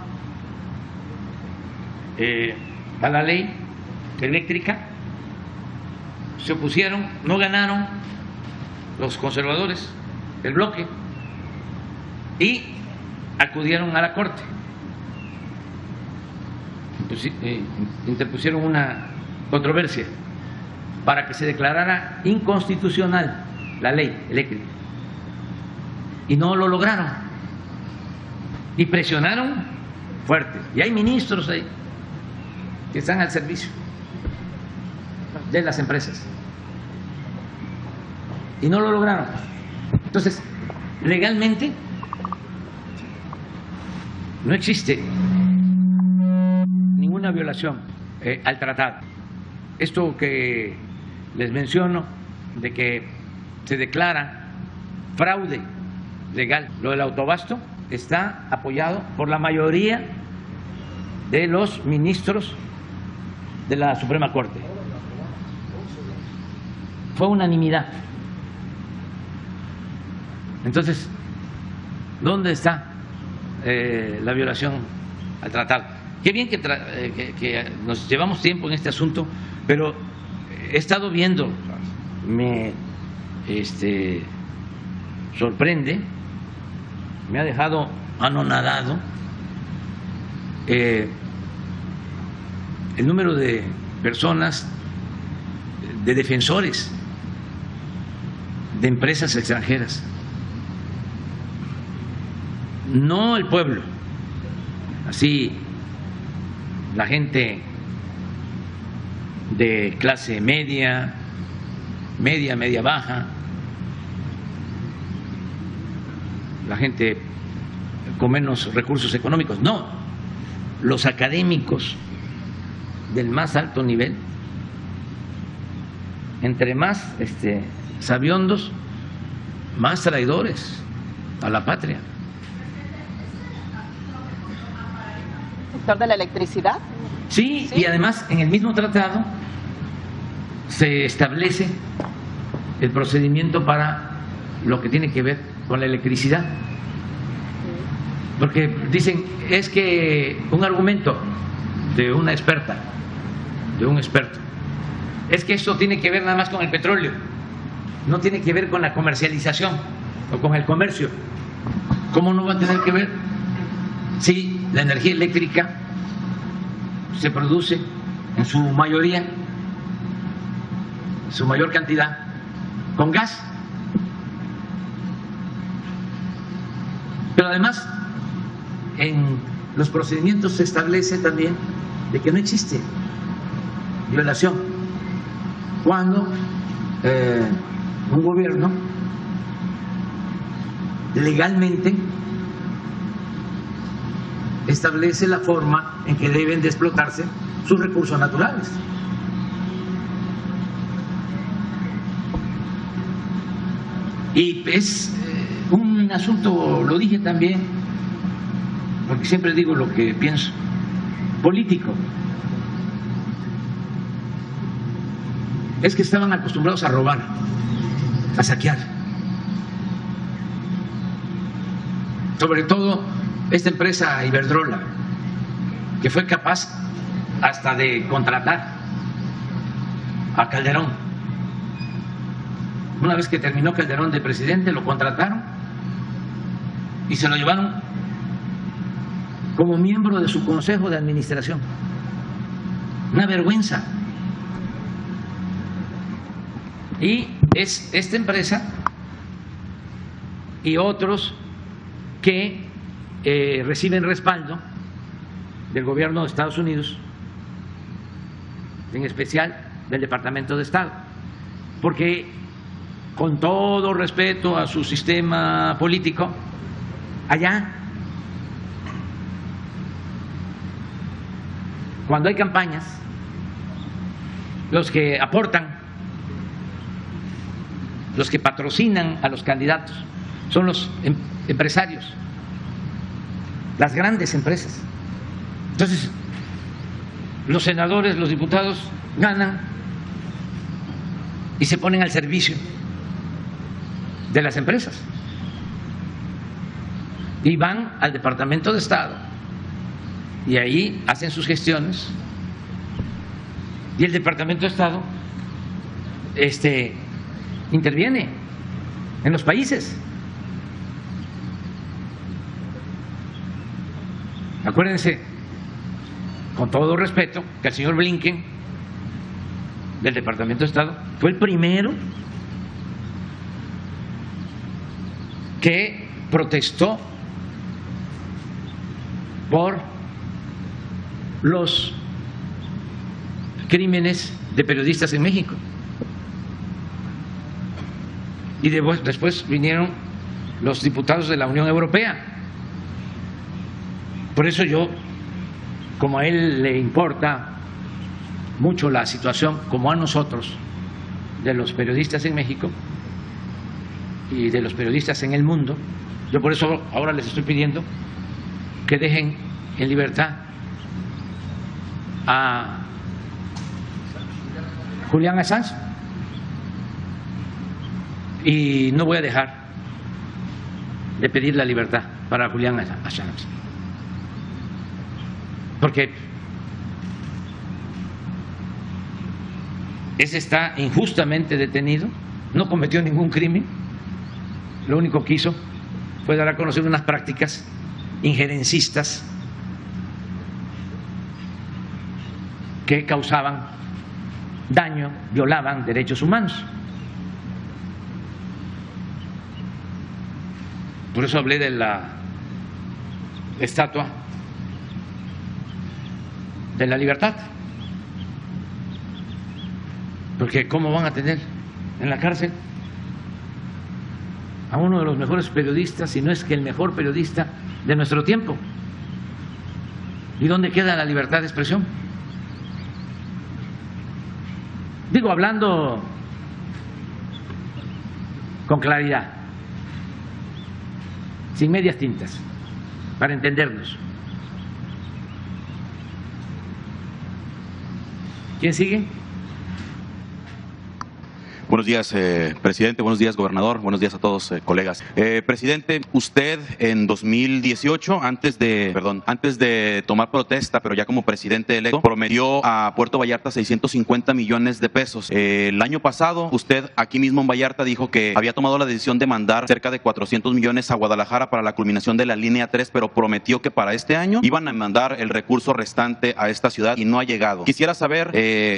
Speaker 1: a la ley eléctrica, se opusieron, no ganaron los conservadores, el bloque, y acudieron a la Corte. Interpusieron una controversia para que se declarara inconstitucional la ley eléctrica y no lo lograron y presionaron fuerte, y hay ministros ahí que están al servicio de las empresas y no lo lograron. Entonces, legalmente no existe ninguna violación al tratado. Esto que les menciono de que se declara fraude legal, lo del autoabasto, está apoyado por la mayoría de los ministros de la Suprema Corte. Fue unanimidad. Entonces, ¿dónde está la violación al tratado? Qué bien que nos llevamos tiempo en este asunto, pero he estado viendo, me sorprende, me ha dejado anonadado el número de personas, de defensores de empresas extranjeras. No el pueblo, así la gente de clase media, media baja, la gente con menos recursos económicos, no, los académicos del más alto nivel, entre más sabiondos, más traidores a la patria.
Speaker 5: ¿Sector de la electricidad?
Speaker 1: Sí, y además en el mismo tratado se establece el procedimiento para lo que tiene que ver con la electricidad. Porque dicen, es que un argumento de una experta, de un experto, es que esto tiene que ver nada más con el petróleo, no tiene que ver con la comercialización o con el comercio. ¿Cómo no va a tener que ver si la energía eléctrica se produce en su mayoría, en su mayor cantidad, con gas? Pero además, en los procedimientos se establece también de que no existe violación cuando un gobierno legalmente establece la forma en que deben de explotarse sus recursos naturales. Y es un asunto, lo dije también, porque siempre digo lo que pienso, político. Es que estaban acostumbrados a robar, a saquear. Sobre todo esta empresa Iberdrola, que fue capaz hasta de contratar a Calderón. Una vez que terminó Calderón de presidente, lo contrataron y se lo llevaron como miembro de su consejo de administración. Una vergüenza. Y es esta empresa y otros que reciben respaldo del gobierno de Estados Unidos, en especial del Departamento de Estado, porque con todo respeto a su sistema político, allá, cuando hay campañas, los que aportan, los que patrocinan a los candidatos son los empresarios, las grandes empresas. Entonces, los senadores, los diputados ganan y se ponen al servicio de las empresas. Y van al Departamento de Estado y ahí hacen sus gestiones y el Departamento de Estado interviene en los países. Acuérdense, con todo respeto, que el señor Blinken del Departamento de Estado fue el primero que protestó por los crímenes de periodistas en México. Y después vinieron los diputados de la Unión Europea. Por eso yo, como a él le importa mucho la situación, como a nosotros, de los periodistas en México y de los periodistas en el mundo, yo por eso ahora les estoy pidiendo que dejen en libertad a Julian Assange. Y no voy a dejar de pedir la libertad para Julian Assange, porque ese está injustamente detenido, no cometió ningún crimen, lo único que hizo fue dar a conocer unas prácticas injerencistas que causaban daño, violaban derechos humanos. Por eso hablé de la estatua de la libertad, porque ¿cómo van a tener en la cárcel a uno de los mejores periodistas, si no es que el mejor periodista de nuestro tiempo? ¿Y dónde queda la libertad de expresión? Digo, hablando con claridad, sin medias tintas, para entendernos. ¿Quién sigue?
Speaker 6: Buenos días, presidente. Buenos días, gobernador. Buenos días a todos, colegas. Presidente, usted en 2018, antes de tomar protesta, pero ya como presidente electo, prometió a Puerto Vallarta 650 millones de pesos. El año pasado, usted aquí mismo en Vallarta dijo que había tomado la decisión de mandar cerca de 400 millones a Guadalajara para la culminación de la línea 3, pero prometió que para este año iban a mandar el recurso restante a esta ciudad y no ha llegado. Quisiera saber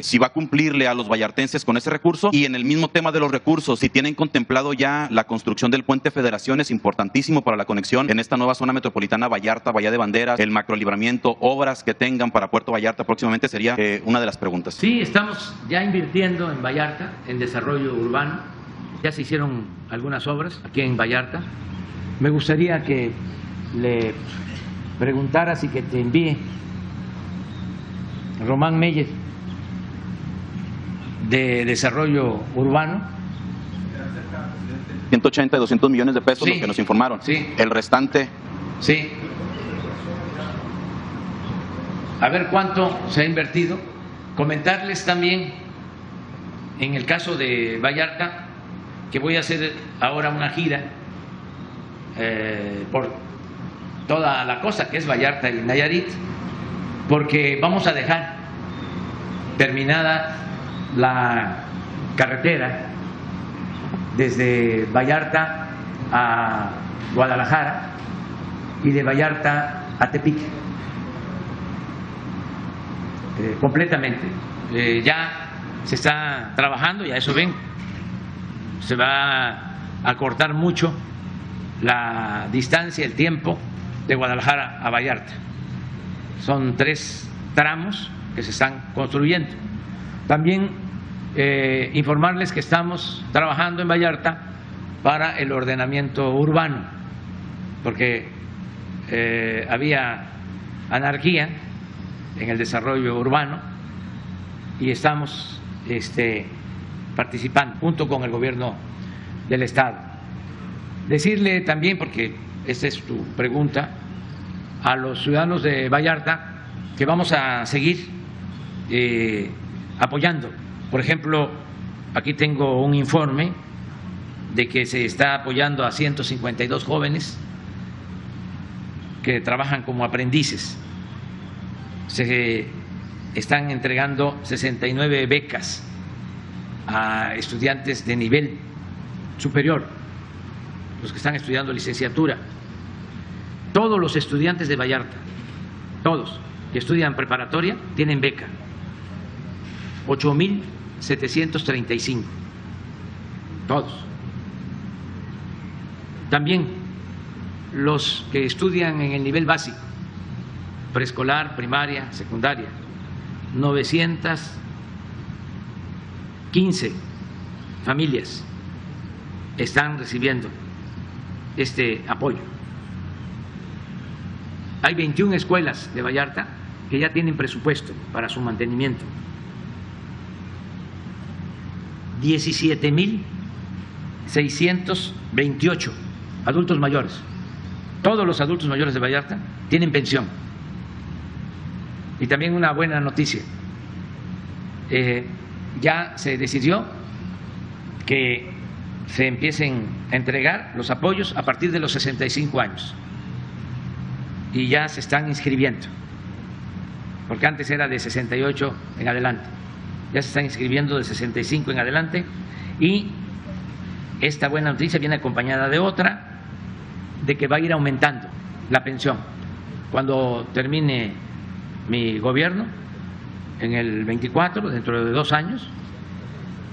Speaker 6: si va a cumplirle a los vallartenses con ese recurso, y en el mismo tema de los recursos, si tienen contemplado ya la construcción del puente Federaciones, importantísimo para la conexión en esta nueva zona metropolitana Vallarta, Bahía de Banderas, el macrolibramiento, obras que tengan para Puerto Vallarta próximamente, sería una de las preguntas.
Speaker 1: Sí, estamos ya invirtiendo en Vallarta, en desarrollo urbano. Ya se hicieron algunas obras aquí en Vallarta. Me gustaría que le preguntaras y que te envíe Román Meyer, de desarrollo urbano.
Speaker 6: 180 y 200 millones de pesos,
Speaker 1: sí,
Speaker 6: los que nos informaron.
Speaker 1: Sí.
Speaker 6: El restante.
Speaker 1: Sí. A ver cuánto se ha invertido. Comentarles también, en el caso de Vallarta, que voy a hacer ahora una gira por toda la costa, que es Vallarta y Nayarit, porque vamos a dejar terminada la carretera desde Vallarta a Guadalajara y de Vallarta a Tepic, completamente. Ya se está trabajando, y a eso ven, se va a cortar mucho la distancia, el tiempo de Guadalajara a Vallarta. Son 3 tramos que se están construyendo. También informarles que estamos trabajando en Vallarta para el ordenamiento urbano, porque había anarquía en el desarrollo urbano y estamos participando junto con el gobierno del Estado. Decirle también, porque esta es tu pregunta, a los ciudadanos de Vallarta que vamos a seguir apoyando. Por ejemplo, aquí tengo un informe de que se está apoyando a 152 jóvenes que trabajan como aprendices. Se están entregando 69 becas a estudiantes de nivel superior, los que están estudiando licenciatura. Todos los estudiantes de Vallarta, todos que estudian preparatoria, tienen beca. 8,735. Todos. También los que estudian en el nivel básico, preescolar, primaria, secundaria, 915 familias están recibiendo este apoyo. Hay 21 escuelas de Vallarta que ya tienen presupuesto para su mantenimiento. 17,628 adultos mayores. Todos los adultos mayores de Vallarta tienen pensión. Y también una buena noticia. Ya se decidió que se empiecen a entregar los apoyos a partir de los 65 años. Y ya se están inscribiendo, porque antes era de 68 en adelante. Ya se están inscribiendo de 65 en adelante, y esta buena noticia viene acompañada de otra, de que va a ir aumentando la pensión. Cuando termine mi gobierno, en el 24, dentro de 2 años,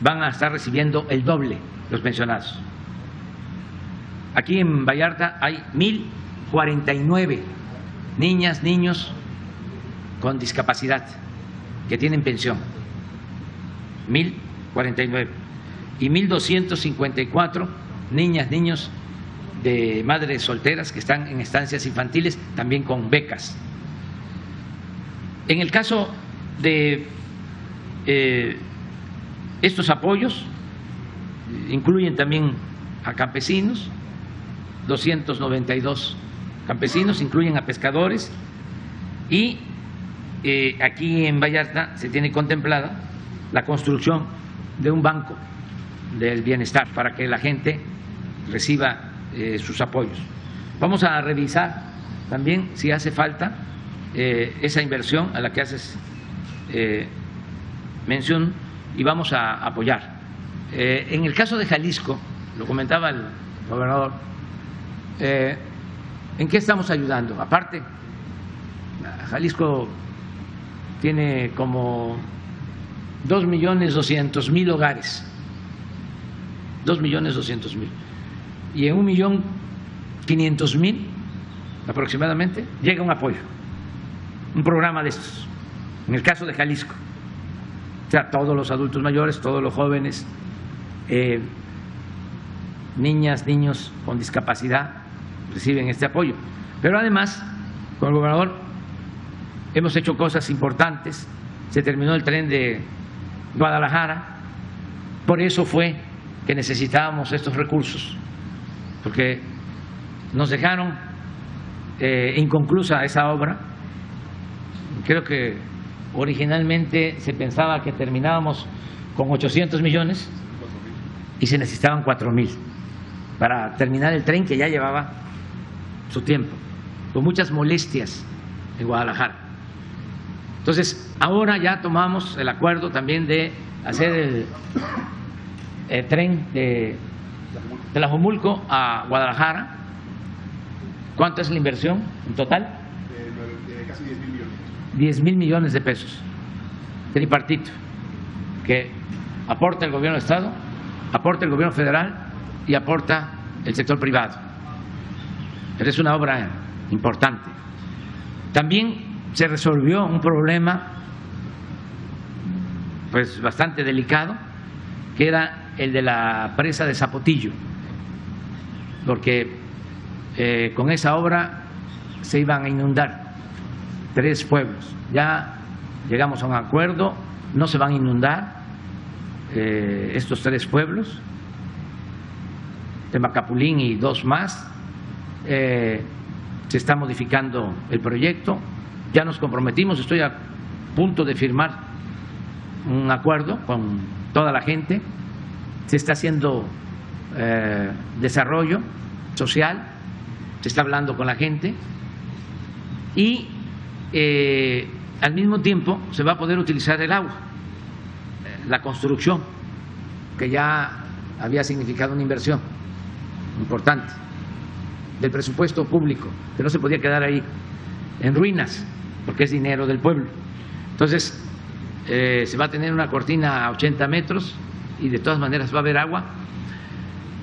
Speaker 1: van a estar recibiendo el doble los pensionados. Aquí en Vallarta hay 1,049 niñas, niños con discapacidad que tienen pensión, 1,049, y 1,254 niñas, niños de madres solteras que están en estancias infantiles, también con becas. En el caso de estos apoyos, incluyen también a campesinos, 292 campesinos, incluyen a pescadores, y aquí en Vallarta se tiene contemplada la construcción de un banco del bienestar para que la gente reciba sus apoyos. Vamos a revisar también si hace falta esa inversión a la que haces mención, y vamos a apoyar. En el caso de Jalisco, lo comentaba el gobernador, ¿en qué estamos ayudando? Aparte, Jalisco tiene como 2,200,000 hogares, 2,200,000, y en 1,500,000 aproximadamente llega un apoyo, un programa de estos, en el caso de Jalisco. O sea, todos los adultos mayores, todos los jóvenes, niñas, niños con discapacidad reciben este apoyo. Pero además, con el gobernador hemos hecho cosas importantes. Se terminó el tren de Guadalajara, por eso fue que necesitábamos estos recursos, porque nos dejaron inconclusa esa obra. Creo que originalmente se pensaba que terminábamos con 800 millones y se necesitaban 4,000 para terminar el tren, que ya llevaba su tiempo, con muchas molestias en Guadalajara. Entonces, ahora ya tomamos el acuerdo también de hacer el tren de Tlajomulco a Guadalajara. ¿Cuánto es la inversión en total?
Speaker 2: Casi 10,000 millones.
Speaker 1: 10,000 millones de pesos, tripartito, que aporta el gobierno de Estado, aporta el gobierno federal y aporta el sector privado. Pero es una obra importante. También se resolvió un problema pues bastante delicado, que era el de la presa de Zapotillo, porque con esa obra se iban a inundar 3 pueblos. Ya llegamos a un acuerdo, no se van a inundar estos 3 pueblos, Temacapulín y 2 más. Se está modificando el proyecto, ya nos comprometimos, estoy a punto de firmar un acuerdo con toda la gente se está haciendo desarrollo social, se está hablando con la gente y al mismo tiempo se va a poder utilizar el agua. La construcción, que ya había significado una inversión importante del presupuesto público, que no se podía quedar ahí en ruinas, porque es dinero del pueblo. Entonces, se va a tener una cortina a 80 metros y de todas maneras va a haber agua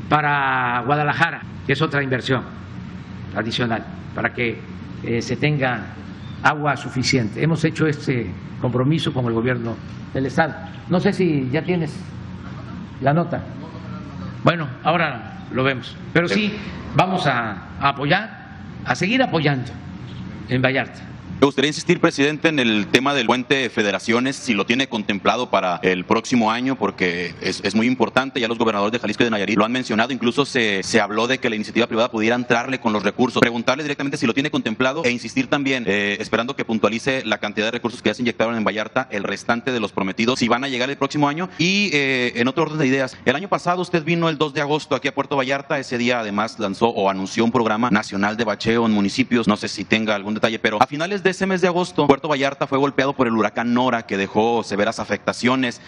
Speaker 1: para Guadalajara, que es otra inversión adicional, para que se tenga agua suficiente. Hemos hecho este compromiso con el gobierno del Estado. No sé si ya tienes la nota. Bueno, ahora lo vemos. Pero sí, vamos a apoyar, a seguir apoyando en Vallarta.
Speaker 6: Me gustaría insistir, presidente, en el tema del puente Federaciones, si lo tiene contemplado para el próximo año, porque es muy importante. Ya los gobernadores de Jalisco y de Nayarit lo han mencionado. Incluso se habló de que la iniciativa privada pudiera entrarle con los recursos. Preguntarle directamente si lo tiene contemplado e insistir también, esperando que puntualice la cantidad de recursos que ya se inyectaron en Vallarta, el restante de los prometidos, si van a llegar el próximo año. Y en otro orden de ideas, el año pasado usted vino el 2 de agosto aquí a Puerto Vallarta. Ese día además lanzó o anunció un programa nacional de bacheo en municipios. No sé si tenga algún detalle, pero a finales de ese mes de agosto, Puerto Vallarta fue golpeado por el huracán Nora, que dejó severas afectaciones,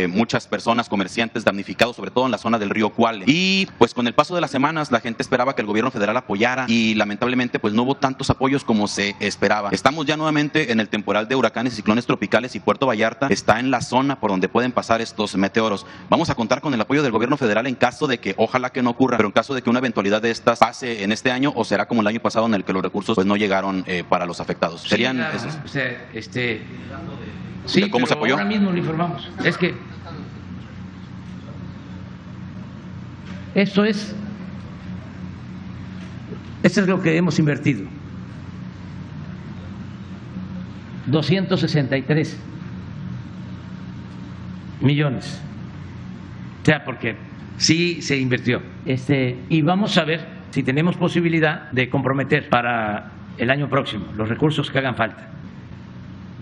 Speaker 6: muchas personas, comerciantes damnificados, sobre todo en la zona del río Cuale. Y pues con el paso de las semanas la gente esperaba que el gobierno federal apoyara y lamentablemente pues no hubo tantos apoyos como se esperaba. Estamos ya nuevamente en el temporal de huracanes y ciclones tropicales y Puerto Vallarta está en la zona por donde pueden pasar estos meteoros. Vamos a contar con el apoyo del gobierno federal en caso de que, ojalá que no ocurra, pero en caso de que una eventualidad de estas pase en este año, o será como el año pasado en el que los recursos pues no llegaron para los afectados. Serían esos.
Speaker 1: O sea, sí,
Speaker 6: ¿cómo se apoyó?
Speaker 1: Ahora mismo lo informamos. Es que esto es lo que hemos invertido. 263 millones. O sea, porque sí se invirtió. Y vamos a ver si tenemos posibilidad de comprometer para el año próximo los recursos que hagan falta.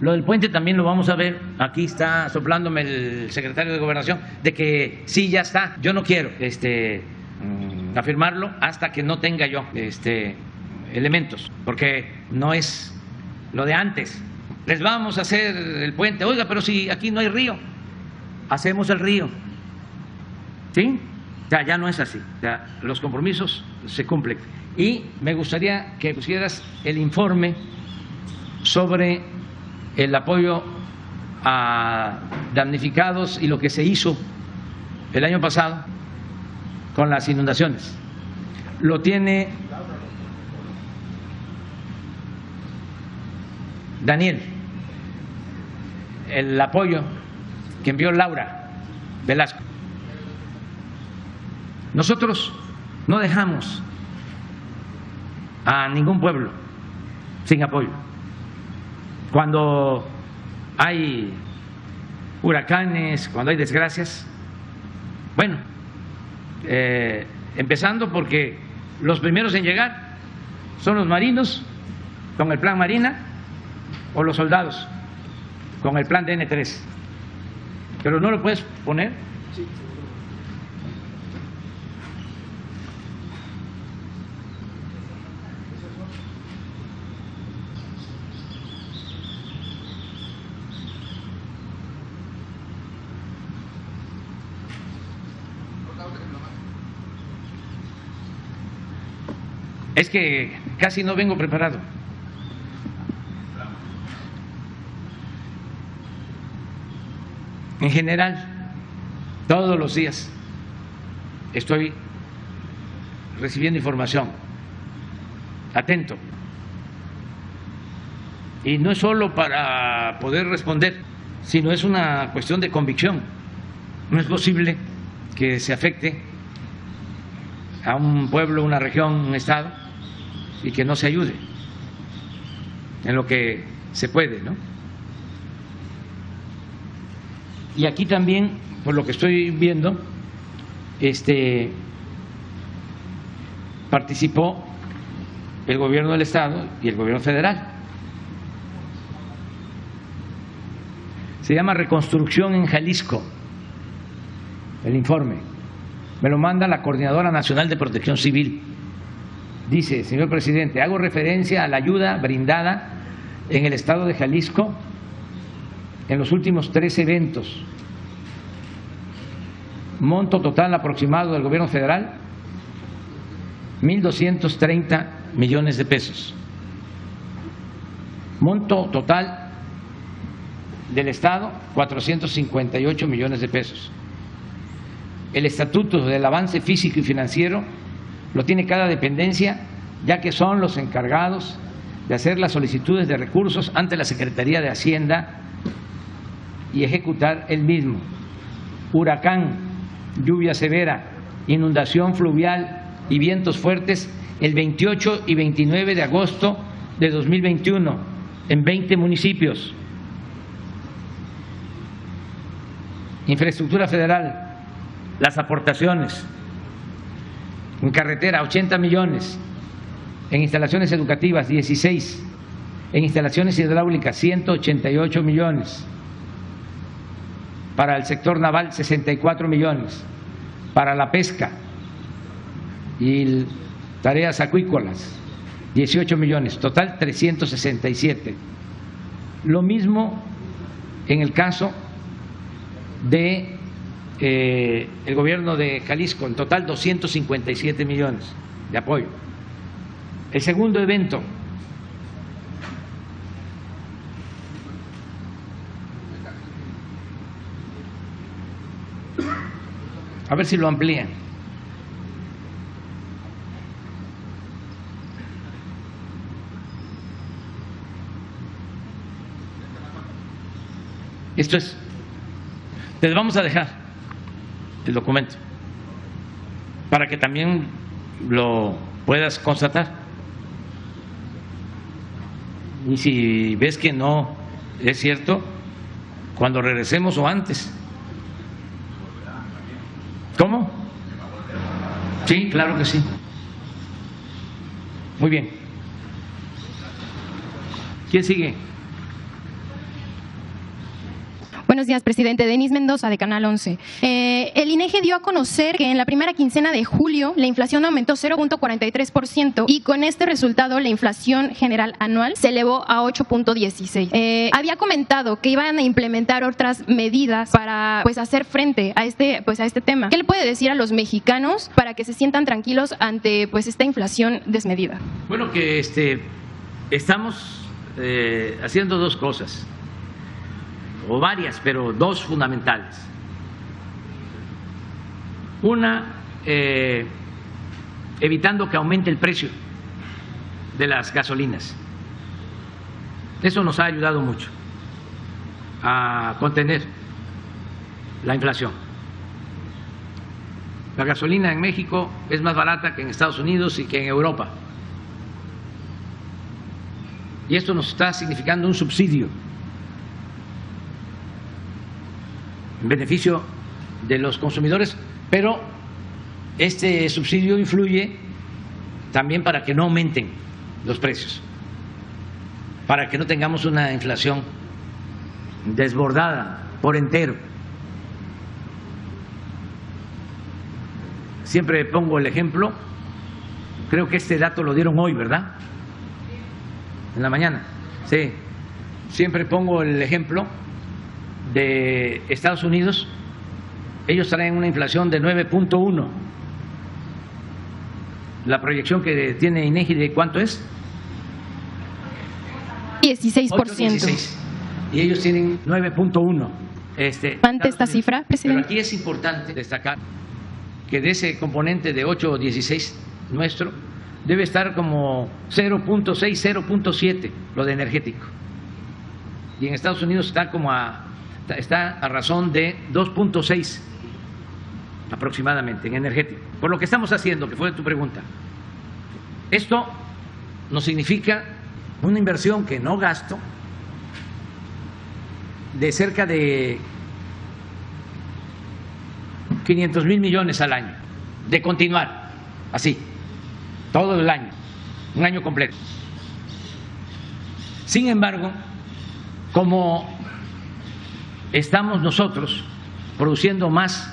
Speaker 1: Lo del puente también lo vamos a ver. Aquí está soplándome el secretario de Gobernación de que sí, ya está. Yo no quiero afirmarlo hasta que no tenga yo elementos, porque no es lo de antes. Les vamos a hacer el puente. Oiga, pero si aquí no hay río, hacemos el río. ¿Sí? O sea, ya no es así. O sea, los compromisos se cumplen. Y me gustaría que pusieras el informe sobre el apoyo a damnificados y lo que se hizo el año pasado con las inundaciones. Lo tiene Daniel, el apoyo que envió Laura Velasco. Nosotros no dejamos a ningún pueblo sin apoyo. Cuando hay huracanes, cuando hay desgracias, bueno, empezando porque los primeros en llegar son los marinos con el plan Marina o los soldados con el plan DN3. Pero no lo puedes poner. Sí. Es que casi no vengo preparado. En general, todos los días estoy recibiendo información, atento. Y no es solo para poder responder, sino es una cuestión de convicción. No es posible que se afecte a un pueblo, una región, un estado, y que no se ayude en lo que se puede, ¿no? Y aquí también, por lo que estoy viendo, participó el gobierno del estado y el gobierno federal. Se llama Reconstrucción en Jalisco, el informe. me lo manda la Coordinadora Nacional de Protección Civil. Dice, señor presidente, hago referencia a la ayuda brindada en el estado de Jalisco en los últimos 3 eventos. Monto total aproximado del gobierno federal, 1.230 millones de pesos. Monto total del Estado, 458 millones de pesos. El estatuto del avance físico y financiero lo tiene cada dependencia, ya que son los encargados de hacer las solicitudes de recursos ante la Secretaría de Hacienda y ejecutar el mismo. Huracán, lluvia severa, inundación fluvial y vientos fuertes el 28 y 29 de agosto de 2021 en 20 municipios. Infraestructura federal, las aportaciones en carretera 80 millones, en instalaciones educativas 16, en instalaciones hidráulicas 188 millones, para el sector naval 64 millones, para la pesca y tareas acuícolas 18 millones, total 367. Lo mismo en el caso de el gobierno de Jalisco, en total 257 millones de apoyo. El segundo evento, a ver si lo amplían. Esto es, les vamos a dejar el documento para que también lo puedas constatar. Y si ves que no es cierto, cuando regresemos o antes. ¿Cómo? Sí, claro que sí. Muy bien. ¿Quién sigue?
Speaker 7: Buenos días, presidente. Denise Mendoza, de Canal 11. El INEGI dio a conocer que en la primera quincena de julio la inflación aumentó 0.43% y con este resultado la inflación general anual se elevó a 8.16. Había comentado que iban a implementar otras medidas para hacer frente a este tema. ¿Qué le puede decir a los mexicanos para que se sientan tranquilos ante esta inflación desmedida?
Speaker 1: Bueno, que estamos haciendo 2 cosas, o varias, pero 2 fundamentales. Una, evitando que aumente el precio de las gasolinas. Eso nos ha ayudado mucho a contener la inflación. La gasolina en México es más barata que en Estados Unidos y que en Europa. Y esto nos está significando un subsidio en beneficio de los consumidores, pero este subsidio influye también para que no aumenten los precios, para que no tengamos una inflación desbordada por entero. Siempre pongo el ejemplo, creo que este dato lo dieron hoy, ¿verdad? En la mañana. Sí, siempre pongo el ejemplo de Estados Unidos. Ellos traen una inflación de 9.1. La proyección que tiene INEGI, ¿de cuánto es?
Speaker 7: 16%.
Speaker 1: 8.16. Y ellos tienen 9.1.
Speaker 7: ¿Ante esta cifra, presidente?
Speaker 1: Pero aquí es importante destacar que de ese componente de 8 o 16 nuestro, debe estar como 0.6, 0.7 lo de energético. Y en Estados Unidos está a razón de 2.6 aproximadamente en energético. Por lo que estamos haciendo, que fue tu pregunta, esto nos significa una inversión que no gasto de cerca de 500,000 millones al año, de continuar así, todo el año, un año completo. Sin embargo, como estamos nosotros produciendo más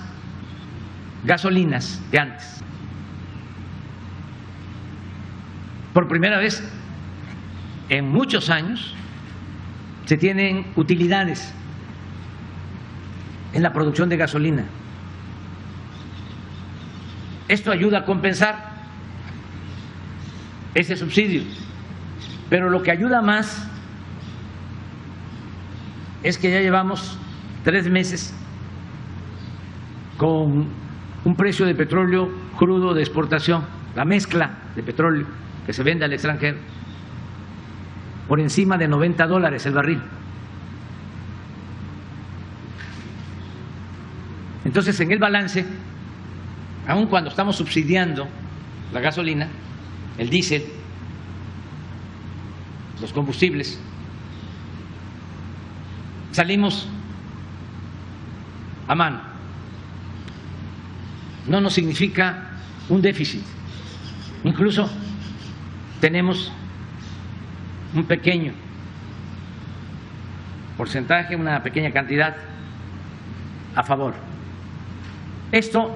Speaker 1: gasolinas que antes. Por primera vez en muchos años se tienen utilidades en la producción de gasolina. Esto ayuda a compensar ese subsidio, pero lo que ayuda más es que ya llevamos 3 meses con un precio de petróleo crudo de exportación, la mezcla de petróleo que se vende al extranjero, por encima de $90 el barril. Entonces, en el balance, aun cuando estamos subsidiando la gasolina, el diésel, los combustibles, salimos a mano. No nos significa un déficit. Incluso tenemos un pequeño porcentaje, una pequeña cantidad a favor. Esto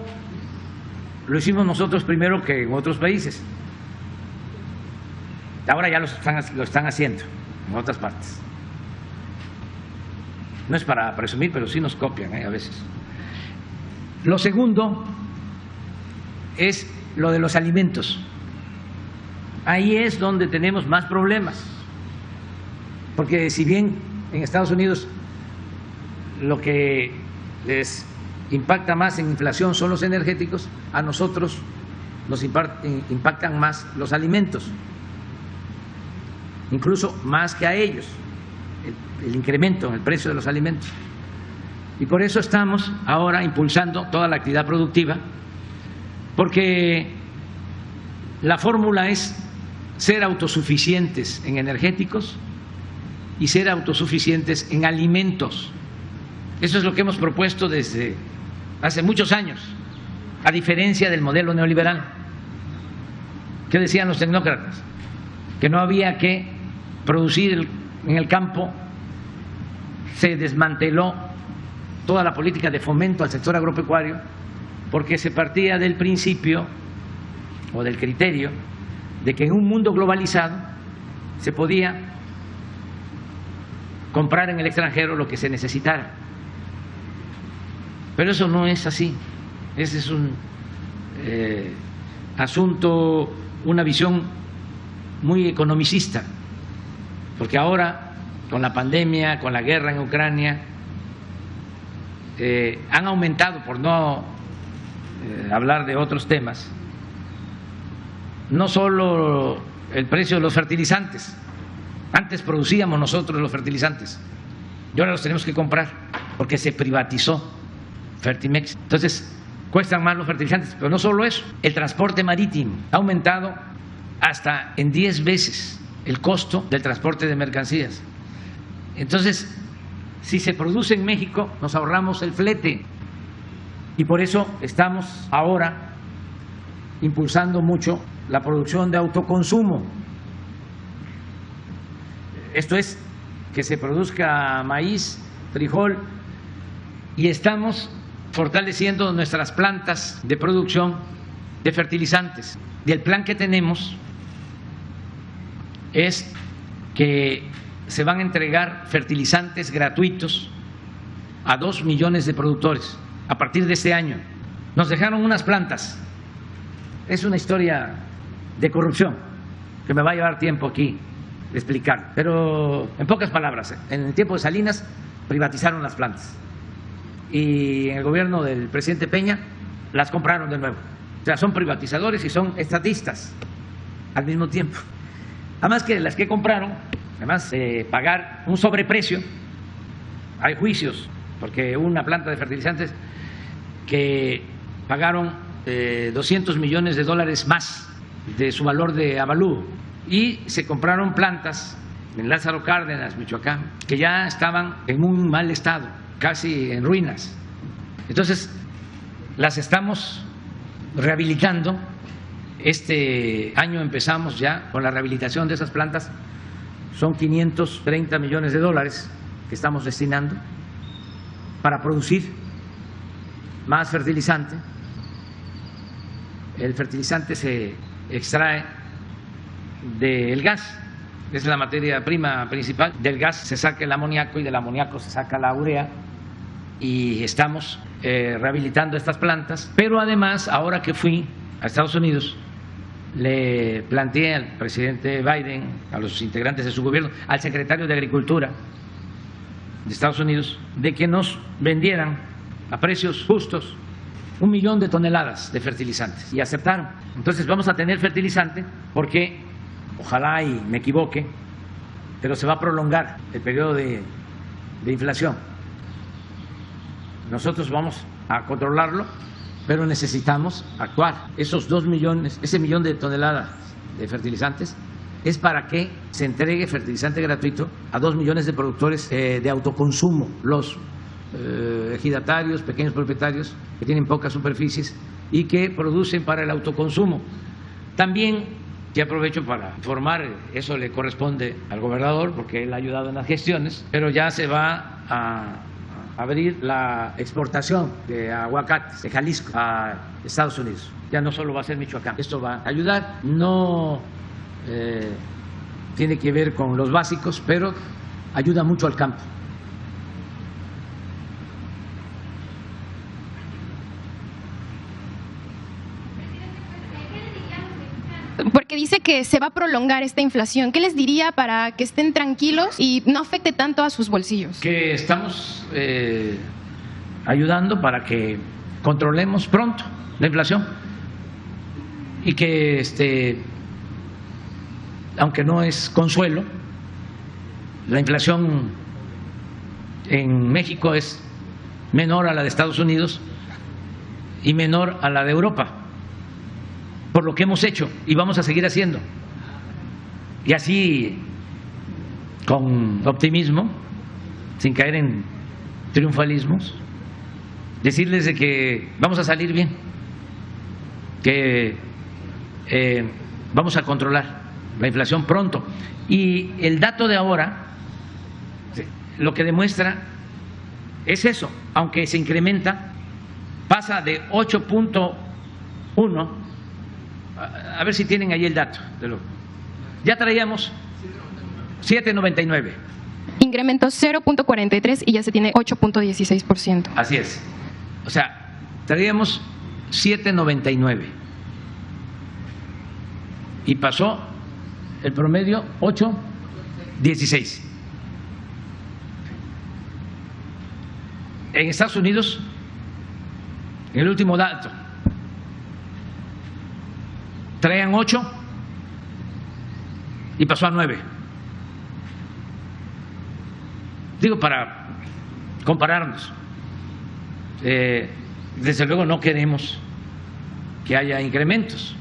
Speaker 1: lo hicimos nosotros primero que en otros países. Ahora ya lo están haciendo en otras partes. No es para presumir, pero sí nos copian a veces. Lo segundo es lo de los alimentos. Ahí es donde tenemos más problemas, porque si bien en Estados Unidos lo que les impacta más en inflación son los energéticos, a nosotros nos impactan más los alimentos, incluso más que a ellos, el incremento en el precio de los alimentos. Y por eso estamos ahora impulsando toda la actividad productiva, porque la fórmula es ser autosuficientes en energéticos y ser autosuficientes en alimentos. Eso es lo que hemos propuesto desde hace muchos años, a diferencia del modelo neoliberal. ¿Qué decían los tecnócratas? Que no había que producir en el campo. Se desmanteló toda la política de fomento al sector agropecuario porque se partía del principio o del criterio de que en un mundo globalizado se podía comprar en el extranjero lo que se necesitara. Pero eso no es así. Ese es un asunto, una visión muy economicista, porque ahora, con la pandemia, con la guerra en Ucrania, han aumentado, por no hablar de otros temas, no solo el precio de los fertilizantes. Antes producíamos nosotros los fertilizantes y ahora los tenemos que comprar porque se privatizó Fertimex. Entonces cuestan más los fertilizantes, pero no solo eso, el transporte marítimo ha aumentado hasta en 10 veces el costo del transporte de mercancías. Entonces, si se produce en México, nos ahorramos el flete y por eso estamos ahora impulsando mucho la producción de autoconsumo. Esto es, que se produzca maíz, frijol, y estamos fortaleciendo nuestras plantas de producción de fertilizantes. Y el plan que tenemos es que se van a entregar fertilizantes gratuitos a 2 millones de productores a partir de este año. Nos dejaron unas plantas. Es una historia de corrupción que me va a llevar tiempo aquí de explicar, pero en pocas palabras, en el tiempo de Salinas privatizaron las plantas y en el gobierno del presidente Peña las compraron de nuevo. O sea, son privatizadores y son estatistas al mismo tiempo. Además que las que compraron, además de pagar un sobreprecio, hay juicios, porque una planta de fertilizantes que pagaron $200 millones más de su valor de avalúo, y se compraron plantas en Lázaro Cárdenas, Michoacán, que ya estaban en un mal estado, casi en ruinas. Entonces, las estamos rehabilitando. Este año empezamos ya con la rehabilitación de esas plantas. Son $530 millones que estamos destinando para producir más fertilizante el fertilizante se extrae del gas, es la materia prima principal. Del gas se saca el amoníaco y del amoníaco se saca la urea, y estamos rehabilitando estas plantas. Pero además, ahora que fui a Estados Unidos, le planteé al presidente Biden, a los integrantes de su gobierno, al secretario de Agricultura de Estados Unidos, de que nos vendieran a precios justos 1 millón de toneladas de fertilizantes, y aceptaron. Entonces vamos a tener fertilizante porque, ojalá y me equivoque, pero se va a prolongar el periodo de inflación. Nosotros vamos a controlarlo, pero necesitamos actuar. Esos 2 millones, ese 1 millón de toneladas de fertilizantes es para que se entregue fertilizante gratuito a 2 millones de productores de autoconsumo, los ejidatarios, pequeños propietarios que tienen pocas superficies y que producen para el autoconsumo. También, y aprovecho para informar, eso le corresponde al gobernador porque él ha ayudado en las gestiones, pero ya se va a abrir la exportación de aguacates de Jalisco a Estados Unidos. Ya no solo va a ser Michoacán, esto va a ayudar, no tiene que ver con los básicos, pero ayuda mucho al campo.
Speaker 7: Porque dice que se va a prolongar esta inflación. ¿Qué les diría para que estén tranquilos y no afecte tanto a sus bolsillos?
Speaker 1: Que estamos ayudando para que controlemos pronto la inflación y que, aunque no es consuelo, la inflación en México es menor a la de Estados Unidos y menor a la de Europa, por lo que hemos hecho y vamos a seguir haciendo. Y así, con optimismo, sin caer en triunfalismos, decirles de que vamos a salir bien, que vamos a controlar la inflación pronto. Y el dato de ahora lo que demuestra es eso, aunque se incrementa, pasa de 8.1. A ver si tienen ahí el dato. Ya traíamos 7.99.
Speaker 7: Incrementó 0.43 y ya se tiene 8.16%.
Speaker 1: Así es. O sea, traíamos 7.99 y pasó el promedio 8.16. En Estados Unidos, en el último dato, traían 8 y pasó a 9. Digo, para compararnos. Desde luego no queremos que haya incrementos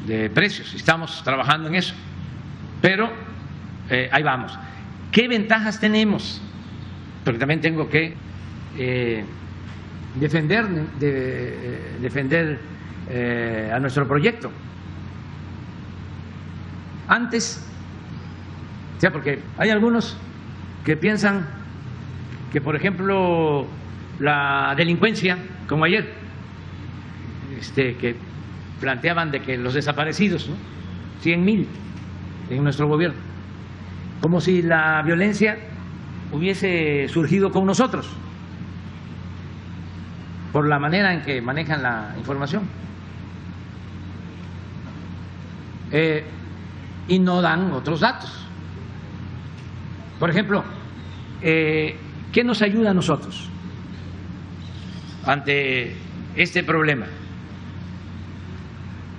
Speaker 1: de precios, estamos trabajando en eso, pero ahí vamos. ¿Qué ventajas tenemos? Porque también tengo que defender a nuestro proyecto. Antes, o sea, porque hay algunos que piensan que, por ejemplo, la delincuencia, como ayer, que planteaban de que los desaparecidos, ¿no? 100,000 en nuestro gobierno, como si la violencia hubiese surgido con nosotros, por la manera en que manejan la información. Y no dan otros datos. Por ejemplo, ¿qué nos ayuda a nosotros ante este problema?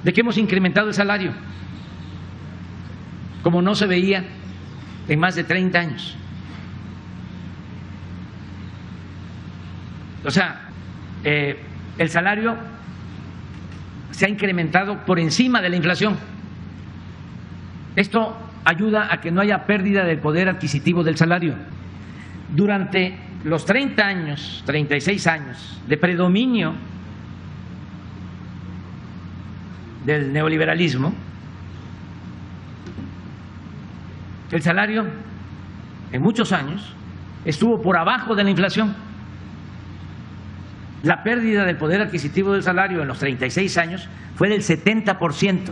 Speaker 1: De que hemos incrementado el salario como no se veía en más de 30 años. O sea, el salario se ha incrementado por encima de la inflación. Esto ayuda a que no haya pérdida del poder adquisitivo del salario. Durante los 30 años, 36 años de predominio del neoliberalismo, el salario en muchos años estuvo por abajo de la inflación. la pérdida del poder adquisitivo del salario en los 36 años fue del 70%.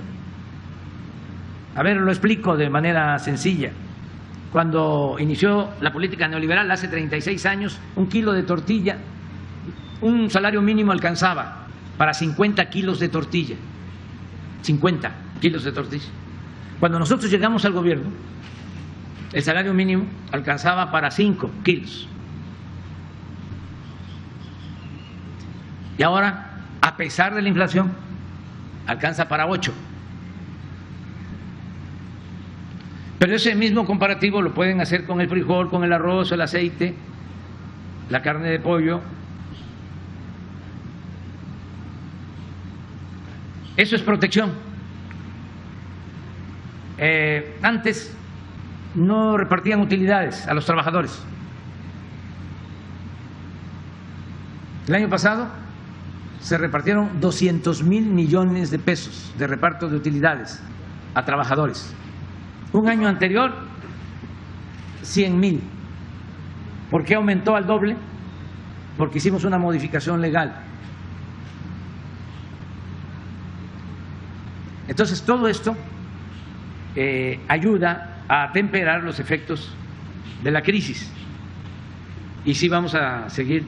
Speaker 1: A ver, lo explico de manera sencilla. Cuando inició la política neoliberal hace 36 años, un kilo de tortilla, un salario mínimo alcanzaba para 50 kilos de tortilla. 50 kilos de tortilla. Cuando nosotros llegamos al gobierno, el salario mínimo alcanzaba para 5 kilos. Y ahora, a pesar de la inflación, alcanza para 8. Pero ese mismo comparativo lo pueden hacer con el frijol, con el arroz, el aceite, la carne de pollo. Eso es protección. Antes no repartían utilidades a los trabajadores. El año pasado se repartieron 200,000 millones de pesos de reparto de utilidades a trabajadores. Un año anterior, 100,000. ¿Por qué aumentó al doble? Porque hicimos una modificación legal. Entonces, todo esto ayuda a atemperar los efectos de la crisis. Y sí vamos a seguir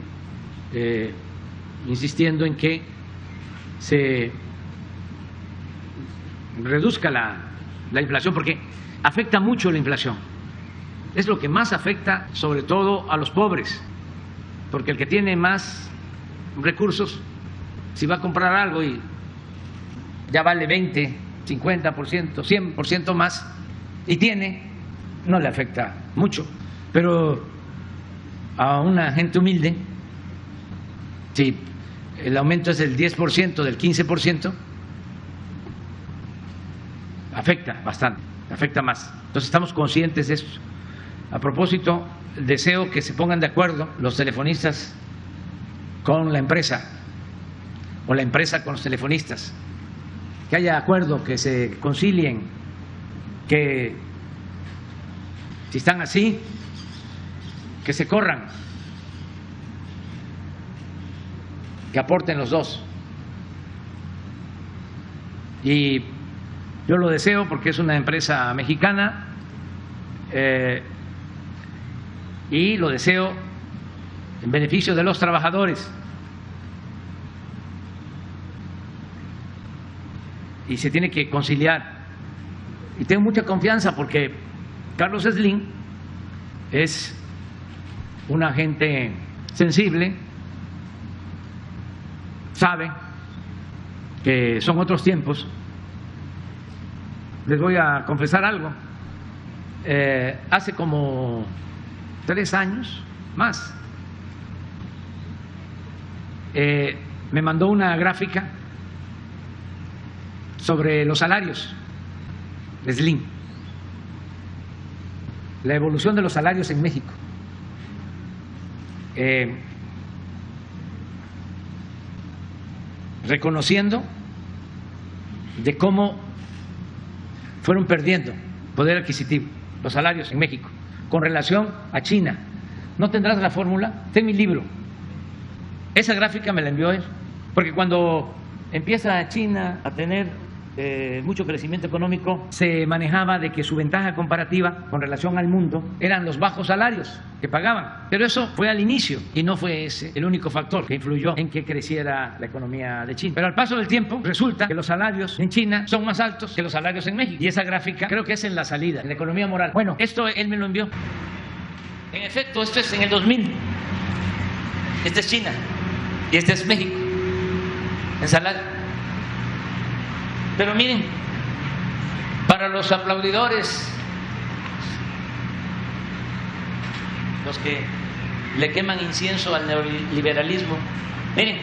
Speaker 1: insistiendo en que se reduzca la inflación, porque afecta mucho la inflación. Es lo que más afecta sobre todo a los pobres, porque el que tiene más recursos, si va a comprar algo y ya vale 20, 50%, 100% más, y tiene, no le afecta mucho. Pero a una gente humilde, si el aumento es del 10%, del 15%, afecta bastante, afecta más. Entonces estamos conscientes de eso. A propósito, deseo que se pongan de acuerdo los telefonistas con la empresa o la empresa con los telefonistas, que haya acuerdo, que se concilien, que si están así, que se corran, que aporten los dos. Y yo lo deseo porque es una empresa mexicana y lo deseo en beneficio de los trabajadores. Y se tiene que conciliar. Y tengo mucha confianza porque Carlos Slim es una gente sensible, sabe que son otros tiempos. Les voy a confesar algo. Hace como 3 años, más, me mandó una gráfica sobre los salarios de Slim, la evolución de los salarios en México. Reconociendo de cómo fueron perdiendo poder adquisitivo los salarios en México con relación a China. ¿No tendrás la fórmula? Está en mi libro. Esa gráfica me la envió él, porque cuando empieza China a tener mucho crecimiento económico, se manejaba de que su ventaja comparativa con relación al mundo eran los bajos salarios que pagaban. Pero eso fue al inicio y no fue ese el único factor que influyó en que creciera la economía de China. Pero al paso del tiempo resulta que los salarios en China son más altos que los salarios en México. Y esa gráfica creo que es en la salida, en la economía moral. Bueno, esto él me lo envió. En efecto, esto es en el 2000. Este es China y este es México en salario. Pero miren, para los aplaudidores, los que le queman incienso al neoliberalismo, miren,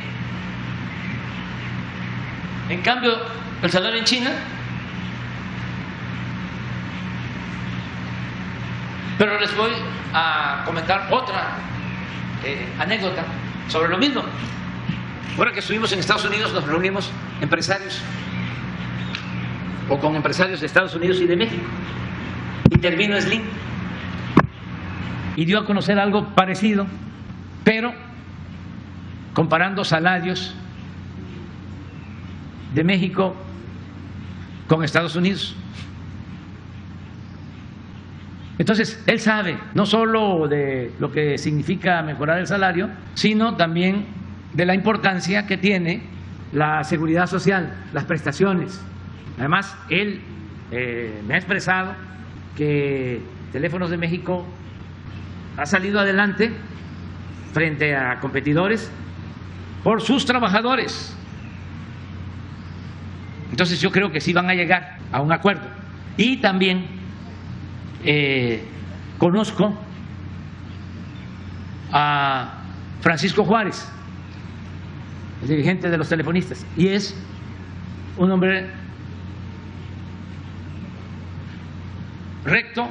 Speaker 1: en cambio, el salario en China, pero les voy a comentar otra anécdota sobre lo mismo. Ahora que estuvimos en Estados Unidos, nos reunimos empresarios o con empresarios de Estados Unidos y de México. Intervino Slim y dio a conocer algo parecido, pero comparando salarios de México con Estados Unidos. Entonces, él sabe no solo de lo que significa mejorar el salario, sino también de la importancia que tiene la seguridad social, las prestaciones. Además, él me ha expresado que Teléfonos de México ha salido adelante frente a competidores por sus trabajadores. Entonces yo creo que sí van a llegar a un acuerdo. Y también conozco a Francisco Juárez, el dirigente de los telefonistas, y es un hombre recto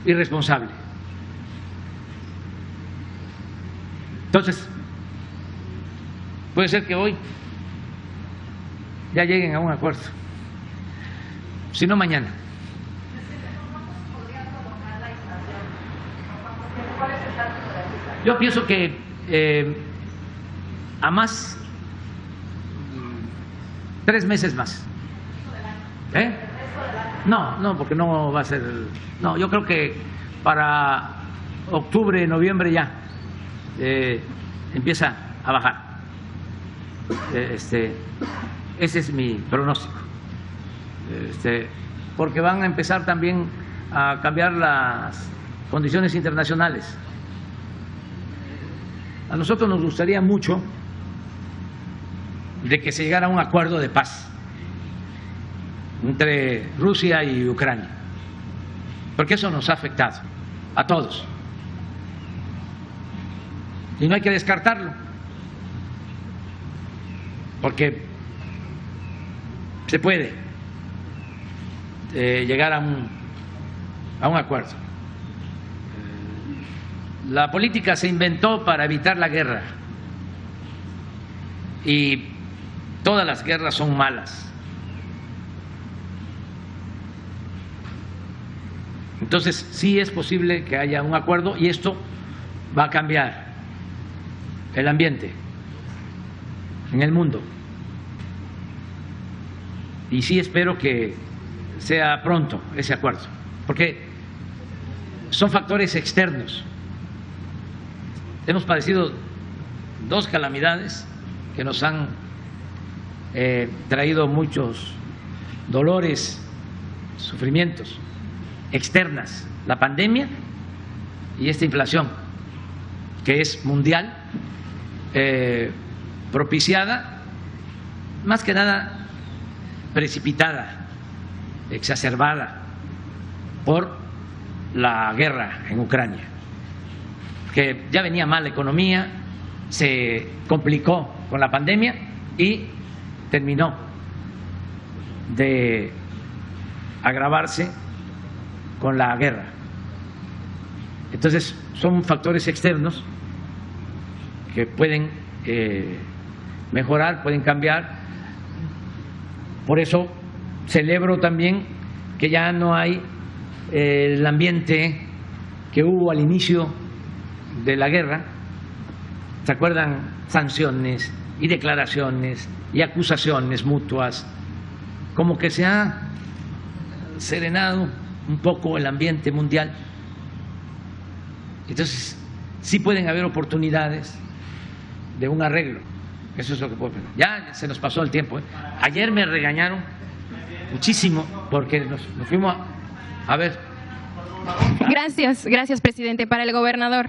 Speaker 1: y responsable. Entonces, puede ser que hoy ya lleguen a un acuerdo, si no mañana. Yo pienso que a más 3 meses más. No, porque no va a ser. No, yo creo que para octubre, noviembre ya empieza a bajar. Ese es mi pronóstico. Porque van a empezar también a cambiar las condiciones internacionales. A nosotros nos gustaría mucho de que se llegara a un acuerdo de paz entre Rusia y Ucrania, porque eso nos ha afectado a todos y no hay que descartarlo, porque se puede llegar a un acuerdo. La política se inventó para evitar la guerra y todas las guerras son malas. Entonces sí es posible que haya un acuerdo y esto va a cambiar el ambiente en el mundo. Y sí espero que sea pronto ese acuerdo, porque son factores externos. Hemos padecido 2 calamidades que nos han traído muchos dolores, sufrimientos externas, la pandemia y esta inflación que es mundial, propiciada, más que nada precipitada, exacerbada por la guerra en Ucrania, que ya venía mal la economía, se complicó con la pandemia y terminó de agravarse con la guerra. Entonces son factores externos que pueden mejorar, pueden cambiar. Por eso celebro también que ya no hay el ambiente que hubo al inicio de la guerra. ¿Se acuerdan? Sanciones y declaraciones y acusaciones mutuas. Como que se ha serenado un poco el ambiente mundial. Entonces sí pueden haber oportunidades de un arreglo. Eso es lo que puedo pensar. Ya se nos pasó el tiempo. Ayer me regañaron muchísimo porque nos fuimos a ver.
Speaker 7: Gracias, presidente. Para el gobernador.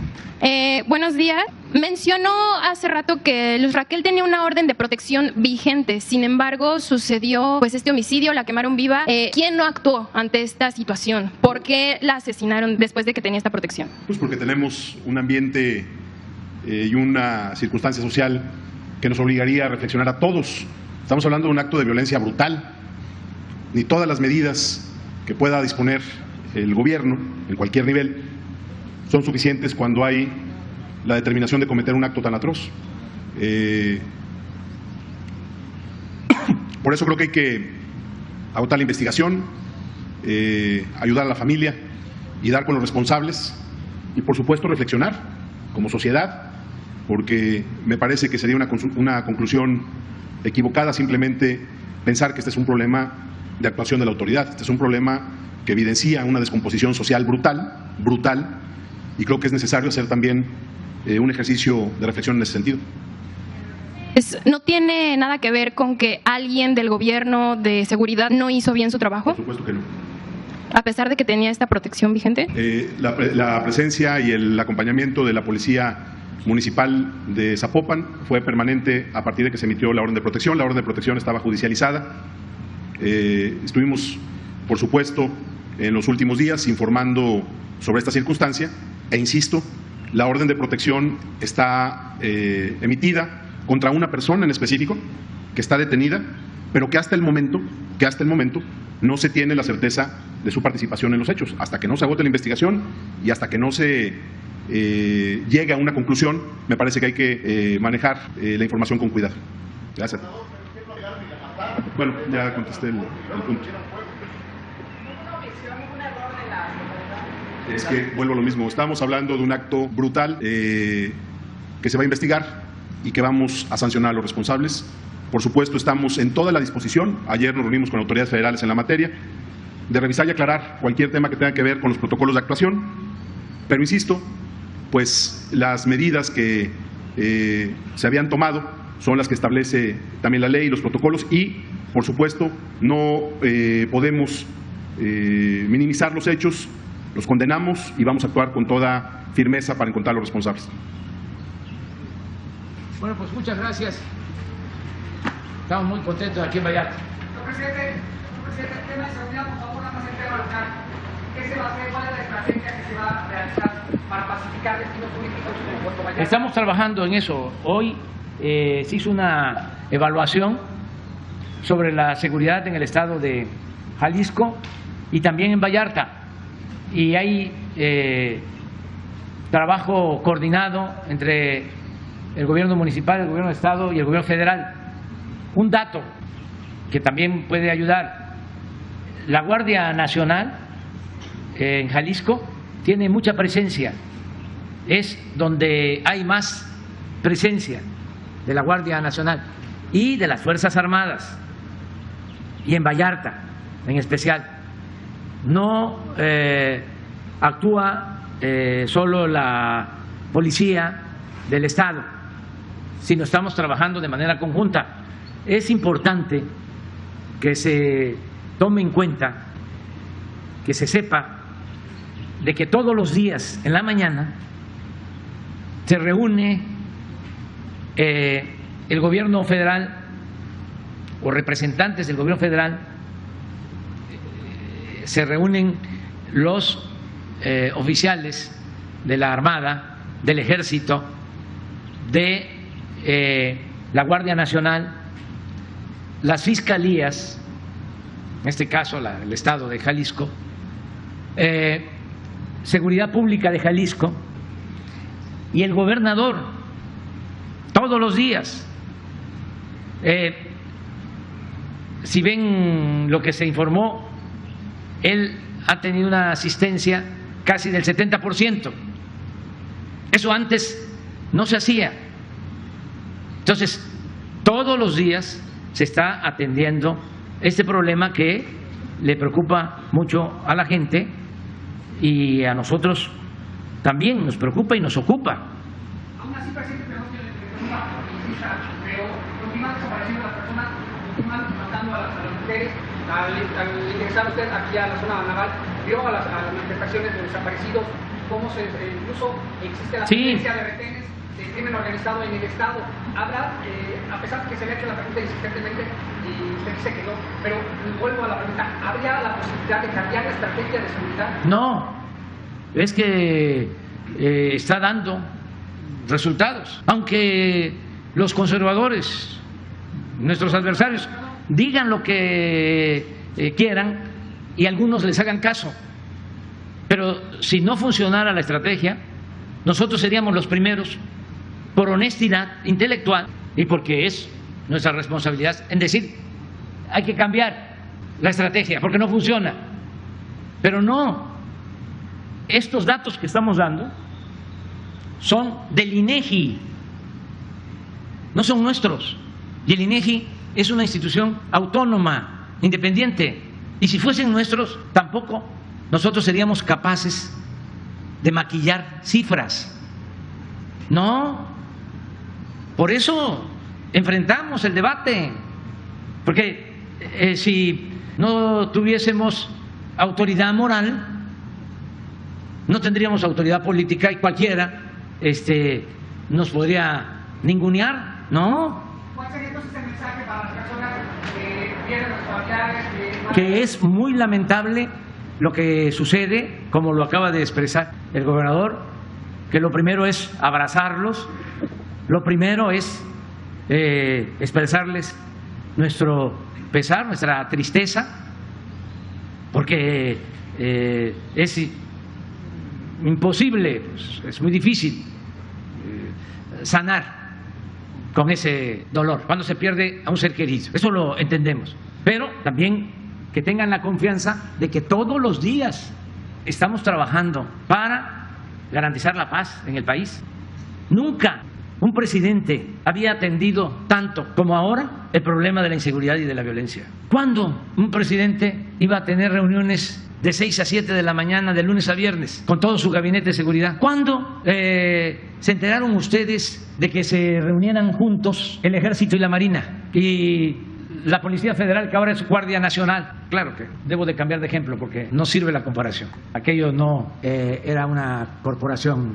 Speaker 7: Buenos días. Mencionó hace rato que Luz Raquel tenía una orden de protección vigente. Sin embargo, sucedió pues este homicidio, la quemaron viva. ¿Quién no actuó ante esta situación? ¿Por qué la asesinaron después de que tenía esta protección?
Speaker 2: Pues porque tenemos un ambiente y una circunstancia social que nos obligaría a reflexionar a todos. Estamos hablando de un acto de violencia brutal. Ni todas las medidas que pueda disponer el gobierno en cualquier nivel son suficientes cuando hay la determinación de cometer un acto tan atroz. Por eso creo que hay que agotar la investigación, ayudar a la familia y dar con los responsables y por supuesto reflexionar como sociedad porque me parece que sería una conclusión equivocada simplemente pensar que este es un problema de actuación de la autoridad. Este es un problema que evidencia una descomposición social brutal, y creo que es necesario hacer también un ejercicio de reflexión en ese sentido.
Speaker 7: ¿No tiene nada que ver con que alguien del gobierno de seguridad no hizo bien su trabajo?
Speaker 2: Por supuesto que no.
Speaker 7: A pesar de que tenía esta protección vigente.
Speaker 2: La presencia y el acompañamiento de la Policía Municipal de Zapopan fue permanente a partir de que se emitió la orden de protección. La orden de protección estaba judicializada. Estuvimos, por supuesto, en los últimos días informando sobre esta circunstancia e insisto, la orden de protección está emitida contra una persona en específico que está detenida, pero que hasta el momento no se tiene la certeza de su participación en los hechos. Hasta que no se agote la investigación y hasta que no se llegue a una conclusión, me parece que hay que manejar la información con cuidado. Gracias. Bueno, ya contesté el punto. Es que vuelvo a lo mismo. Estamos hablando de un acto brutal que se va a investigar y que vamos a sancionar a los responsables. Por supuesto, estamos en toda la disposición. Ayer nos reunimos con autoridades federales en la materia de revisar y aclarar cualquier tema que tenga que ver con los protocolos de actuación. Pero insisto, pues las medidas que se habían tomado son las que establece también la ley y los protocolos y, por supuesto, no podemos minimizar los hechos, los condenamos y vamos a actuar con toda firmeza para encontrar a los responsables.
Speaker 1: Bueno, pues muchas gracias. Estamos muy contentos aquí en Vallarta.
Speaker 8: Presidente, el tema de seguridad, por favor, nada más el tema local. ¿Qué se va a hacer? ¿Cuál es la estrategia que se va a realizar para pacificar destinos turísticos como Puerto Vallarta?
Speaker 1: Estamos trabajando en eso. Hoy se hizo una evaluación sobre la seguridad en el estado de Jalisco y también en Vallarta. Y hay trabajo coordinado entre el gobierno municipal, el gobierno de estado y el gobierno federal. Un dato que también puede ayudar: la Guardia Nacional en Jalisco tiene mucha presencia, es donde hay más presencia de la Guardia Nacional y de las Fuerzas Armadas, y en Vallarta en especial. No actúa solo la policía del Estado, sino estamos trabajando de manera conjunta. Es importante que se tome en cuenta, que se sepa de que todos los días en la mañana se reúne el gobierno federal o representantes del gobierno federal, se reúnen los oficiales de la Armada, del Ejército, de la Guardia Nacional, las fiscalías, en este caso el Estado de Jalisco, Seguridad Pública de Jalisco y el gobernador, todos los días. Si ven lo que se informó, él ha tenido una asistencia casi del 70%. Eso antes no se hacía. Entonces, todos los días se está atendiendo este problema que le preocupa mucho a la gente y a nosotros también nos preocupa y nos ocupa.
Speaker 8: Aún así, presidente, pero continúan desapareciendo las personas, continúan matando a las mujeres. Al ingresar usted aquí a la zona naval, vio a las manifestaciones de desaparecidos, cómo incluso existe la presencia de retenes del crimen organizado en el Estado. Habla, a pesar de que se le ha hecho la pregunta insistentemente y usted dice que no, pero vuelvo a la pregunta: ¿habría la posibilidad de cambiar la estrategia de seguridad?
Speaker 1: No, es que está dando resultados. Aunque los conservadores, nuestros adversarios, digan lo que quieran y algunos les hagan caso, pero si no funcionara la estrategia, nosotros seríamos los primeros, por honestidad intelectual y porque es nuestra responsabilidad, en decir: hay que cambiar la estrategia porque no funciona. Pero no, estos datos que estamos dando son del INEGI, no son nuestros. Y el INEGI es una institución autónoma, independiente. Y si fuesen nuestros, tampoco nosotros seríamos capaces de maquillar cifras. No, por eso enfrentamos el debate, porque si no tuviésemos autoridad moral, no tendríamos autoridad política y cualquiera nos podría ningunear, ¿no?
Speaker 8: ¿Cuál sería entonces el mensaje para las personas que pierden los familiares?
Speaker 1: Que es muy lamentable lo que sucede, como lo acaba de expresar el gobernador, que lo primero es abrazarlos, lo primero es expresarles nuestro pesar, nuestra tristeza, porque es imposible, pues, es muy difícil sanar con ese dolor cuando se pierde a un ser querido. Eso lo entendemos, pero también que tengan la confianza de que todos los días estamos trabajando para garantizar la paz en el país. Nunca un presidente había atendido tanto como ahora el problema de la inseguridad y de la violencia. ¿Cuándo un presidente iba a tener reuniones de 6 a 7 de la mañana, de lunes a viernes, con todo su gabinete de seguridad? ¿Cuándo se enteraron ustedes de que se reunieran juntos el Ejército y la Marina y la Policía Federal, que ahora es Guardia Nacional? Claro que debo de cambiar de ejemplo porque no sirve la comparación. Aquello no era una corporación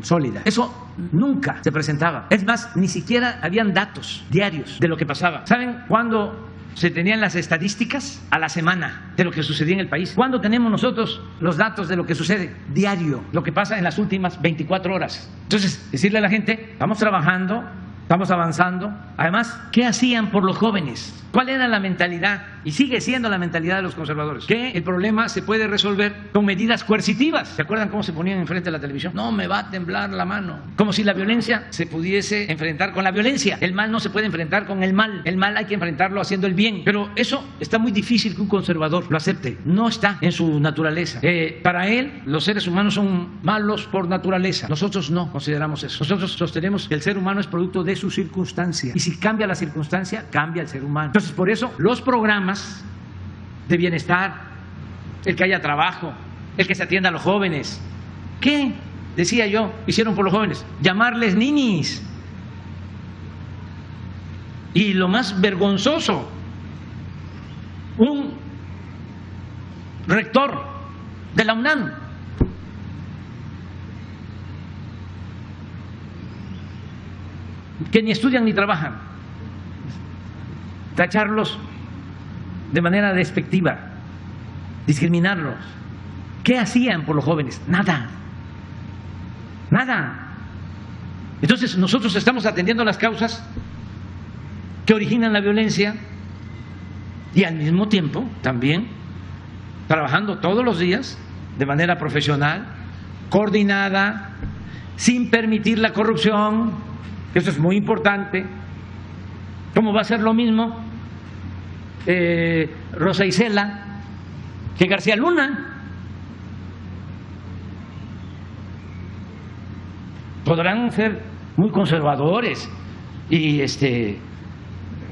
Speaker 1: sólida. Eso nunca se presentaba. Es más, ni siquiera habían datos diarios de lo que pasaba. ¿Saben cuándo se tenían las estadísticas? A la semana de lo que sucedía en el país. ¿Cuándo tenemos nosotros los datos de lo que sucede? Diario, lo que pasa en las últimas 24 horas. Entonces, decirle a la gente, estamos trabajando, estamos avanzando. Además, ¿qué hacían por los jóvenes? ¿Cuál era la mentalidad? Y sigue siendo la mentalidad de los conservadores, que el problema se puede resolver con medidas coercitivas. ¿Se acuerdan cómo se ponían enfrente de la televisión? No me va a temblar la mano. Como si la violencia se pudiese enfrentar con la violencia. El mal no se puede enfrentar con el mal. El mal hay que enfrentarlo haciendo el bien. Pero eso está muy difícil que un conservador lo acepte. No está en su naturaleza. Para él, los seres humanos son malos por naturaleza. Nosotros no consideramos eso. Nosotros sostenemos que el ser humano es producto de su circunstancia. Y si cambia la circunstancia, cambia el ser humano. Entonces, por eso, los programas de bienestar, el que haya trabajo, el que se atienda a los jóvenes. ¿Qué, decía yo, hicieron por los jóvenes? Llamarles ninis. Y lo más vergonzoso, un rector de la UNAM que ni estudian ni trabajan, tacharlos de manera despectiva, discriminarlos. ¿Qué hacían por los jóvenes? Nada, nada. Entonces nosotros estamos atendiendo las causas que originan la violencia y al mismo tiempo también trabajando todos los días de manera profesional, coordinada, sin permitir la corrupción. Eso es muy importante. ¿Cómo va a ser lo mismo Rosa Isela que García Luna? Podrán ser muy conservadores y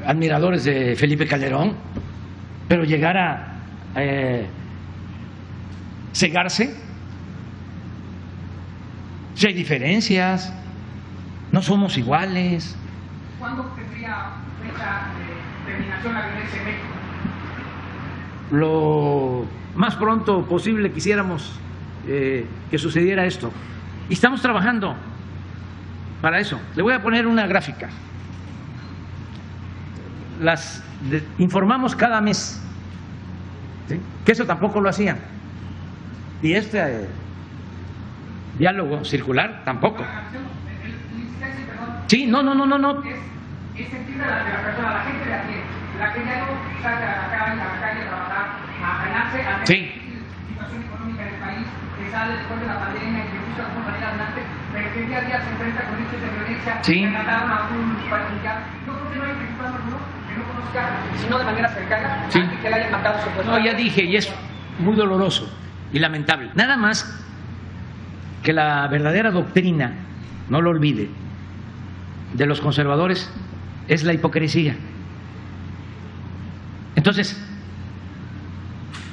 Speaker 1: admiradores de Felipe Calderón, pero llegar a cegarse. Si hay diferencias, no somos iguales.
Speaker 8: ¿Cuándo tendría fecha de terminación la violencia en México?
Speaker 1: Lo más pronto posible quisiéramos que sucediera esto. Y estamos trabajando para eso. Le voy a poner una gráfica. Informamos cada mes, ¿sí? Que eso tampoco lo hacían. Y este diálogo circular tampoco. Sí, no.
Speaker 8: Es sentir de la persona, la gente de aquí, la que ya no sale a la calle a trabajar, a ganarse, a tener situación económica del país, que sale después de la pandemia y que busca cómo salir adelante, pero que día a día se enfrenta con hechos de violencia, que mataron a un familiar. Yo creo que no hay que no conozca, sino de manera cercana, a que le hayan matado supuestamente.
Speaker 1: No, ya dije, y es muy doloroso y lamentable. Nada más que la verdadera doctrina, no lo olvide, de los conservadores es la hipocresía. Entonces,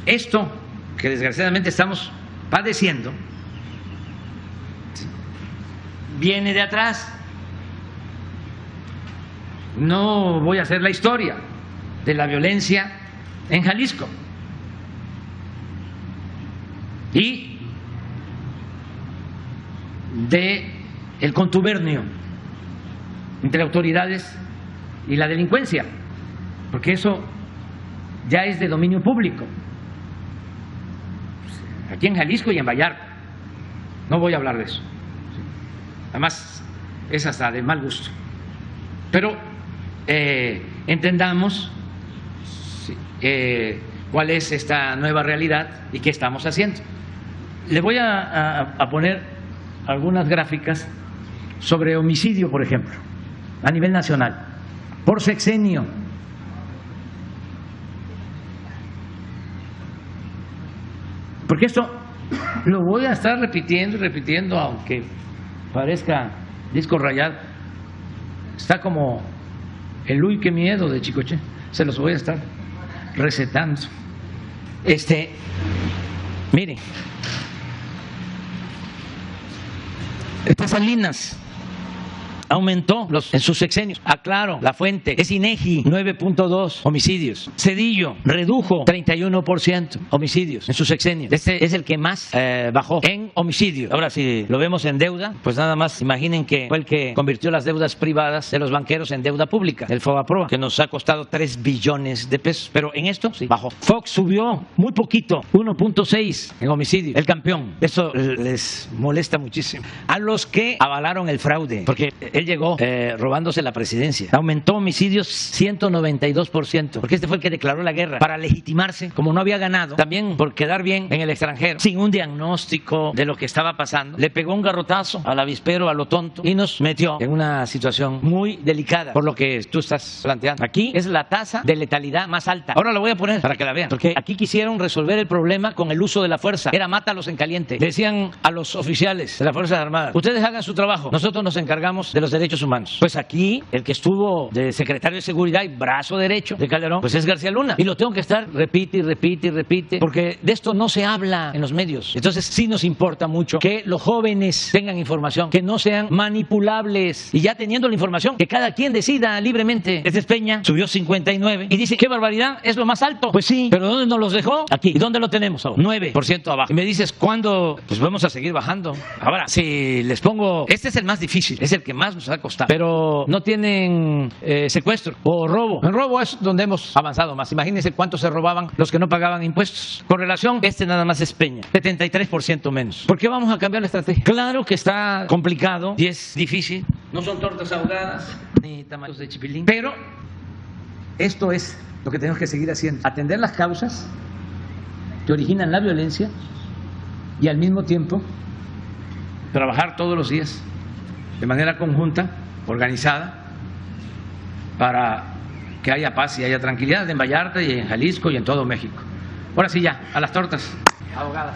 Speaker 1: esto que desgraciadamente estamos padeciendo viene de atrás. No voy a hacer la historia de la violencia en Jalisco y de el contubernio entre autoridades y la delincuencia, porque eso ya es de dominio público. Aquí en Jalisco y en Vallarta. No voy a hablar de eso. Además, es hasta de mal gusto. Pero entendamos cuál es esta nueva realidad y qué estamos haciendo. Le voy a poner algunas gráficas sobre homicidio, por ejemplo, a nivel nacional, por sexenio. Porque esto lo voy a estar repitiendo y repitiendo, aunque parezca disco rayado. Está como el uy, qué miedo de Chicoche. Se los voy a estar recetando. Miren, Salinas aumentó en sus sexenios. Aclaro, la fuente es INEGI, 9.2 homicidios. Cedillo redujo 31% homicidios en sus sexenios. Este es el que más bajó en homicidios. Ahora, si lo vemos en deuda, pues nada más imaginen que fue el que convirtió las deudas privadas de los banqueros en deuda pública, el FOBAPROA, que nos ha costado 3 billones de pesos. Pero en esto sí bajó. Fox subió muy poquito, 1.6 en homicidio, el campeón. Eso les molesta muchísimo a los que avalaron el fraude, porque él llegó robándose la presidencia. Aumentó homicidios 192%, porque este fue el que declaró la guerra para legitimarse, como no había ganado, también por quedar bien en el extranjero, sin un diagnóstico de lo que estaba pasando. Le pegó un garrotazo al avispero, a lo tonto, y nos metió en una situación muy delicada, por lo que tú estás planteando. Aquí es la tasa de letalidad más alta. Ahora lo voy a poner para que la vean, porque aquí quisieron resolver el problema con el uso de la fuerza. Era mátalos en caliente. Le decían a los oficiales de las Fuerzas Armadas: ustedes hagan su trabajo, nosotros nos encargamos de los derechos humanos. Pues aquí el que estuvo de secretario de Seguridad y brazo derecho de Calderón, pues es García Luna. Y lo tengo que estar repite y repite y repite, porque de esto no se habla en los medios. Entonces sí nos importa mucho que los jóvenes tengan información, que no sean manipulables. Y ya teniendo la información, que cada quien decida libremente. Este Peña subió 59 y dice: qué barbaridad, es lo más alto. Pues sí, pero ¿dónde nos los dejó? Aquí. ¿Y dónde lo tenemos ahora? 9% abajo. Y me dices: ¿cuándo? Pues vamos a seguir bajando. Ahora, si les pongo, este es el más difícil, es el que más nos ha costado, pero no tienen secuestro o robo. En robo es donde hemos avanzado más. Imagínense cuánto se robaban los que no pagaban impuestos. Con relación, nada más es Peña, 73% menos. ¿Por qué vamos a cambiar la estrategia? Claro que está complicado y es difícil. No son tortas ahogadas ni tamales de chipilín, pero esto es lo que tenemos que seguir haciendo: atender las causas que originan la violencia y al mismo tiempo trabajar todos los días de manera conjunta, organizada, para que haya paz y haya tranquilidad en Vallarta y en Jalisco y en todo México. Ahora sí, ya, a las tortas ahogadas.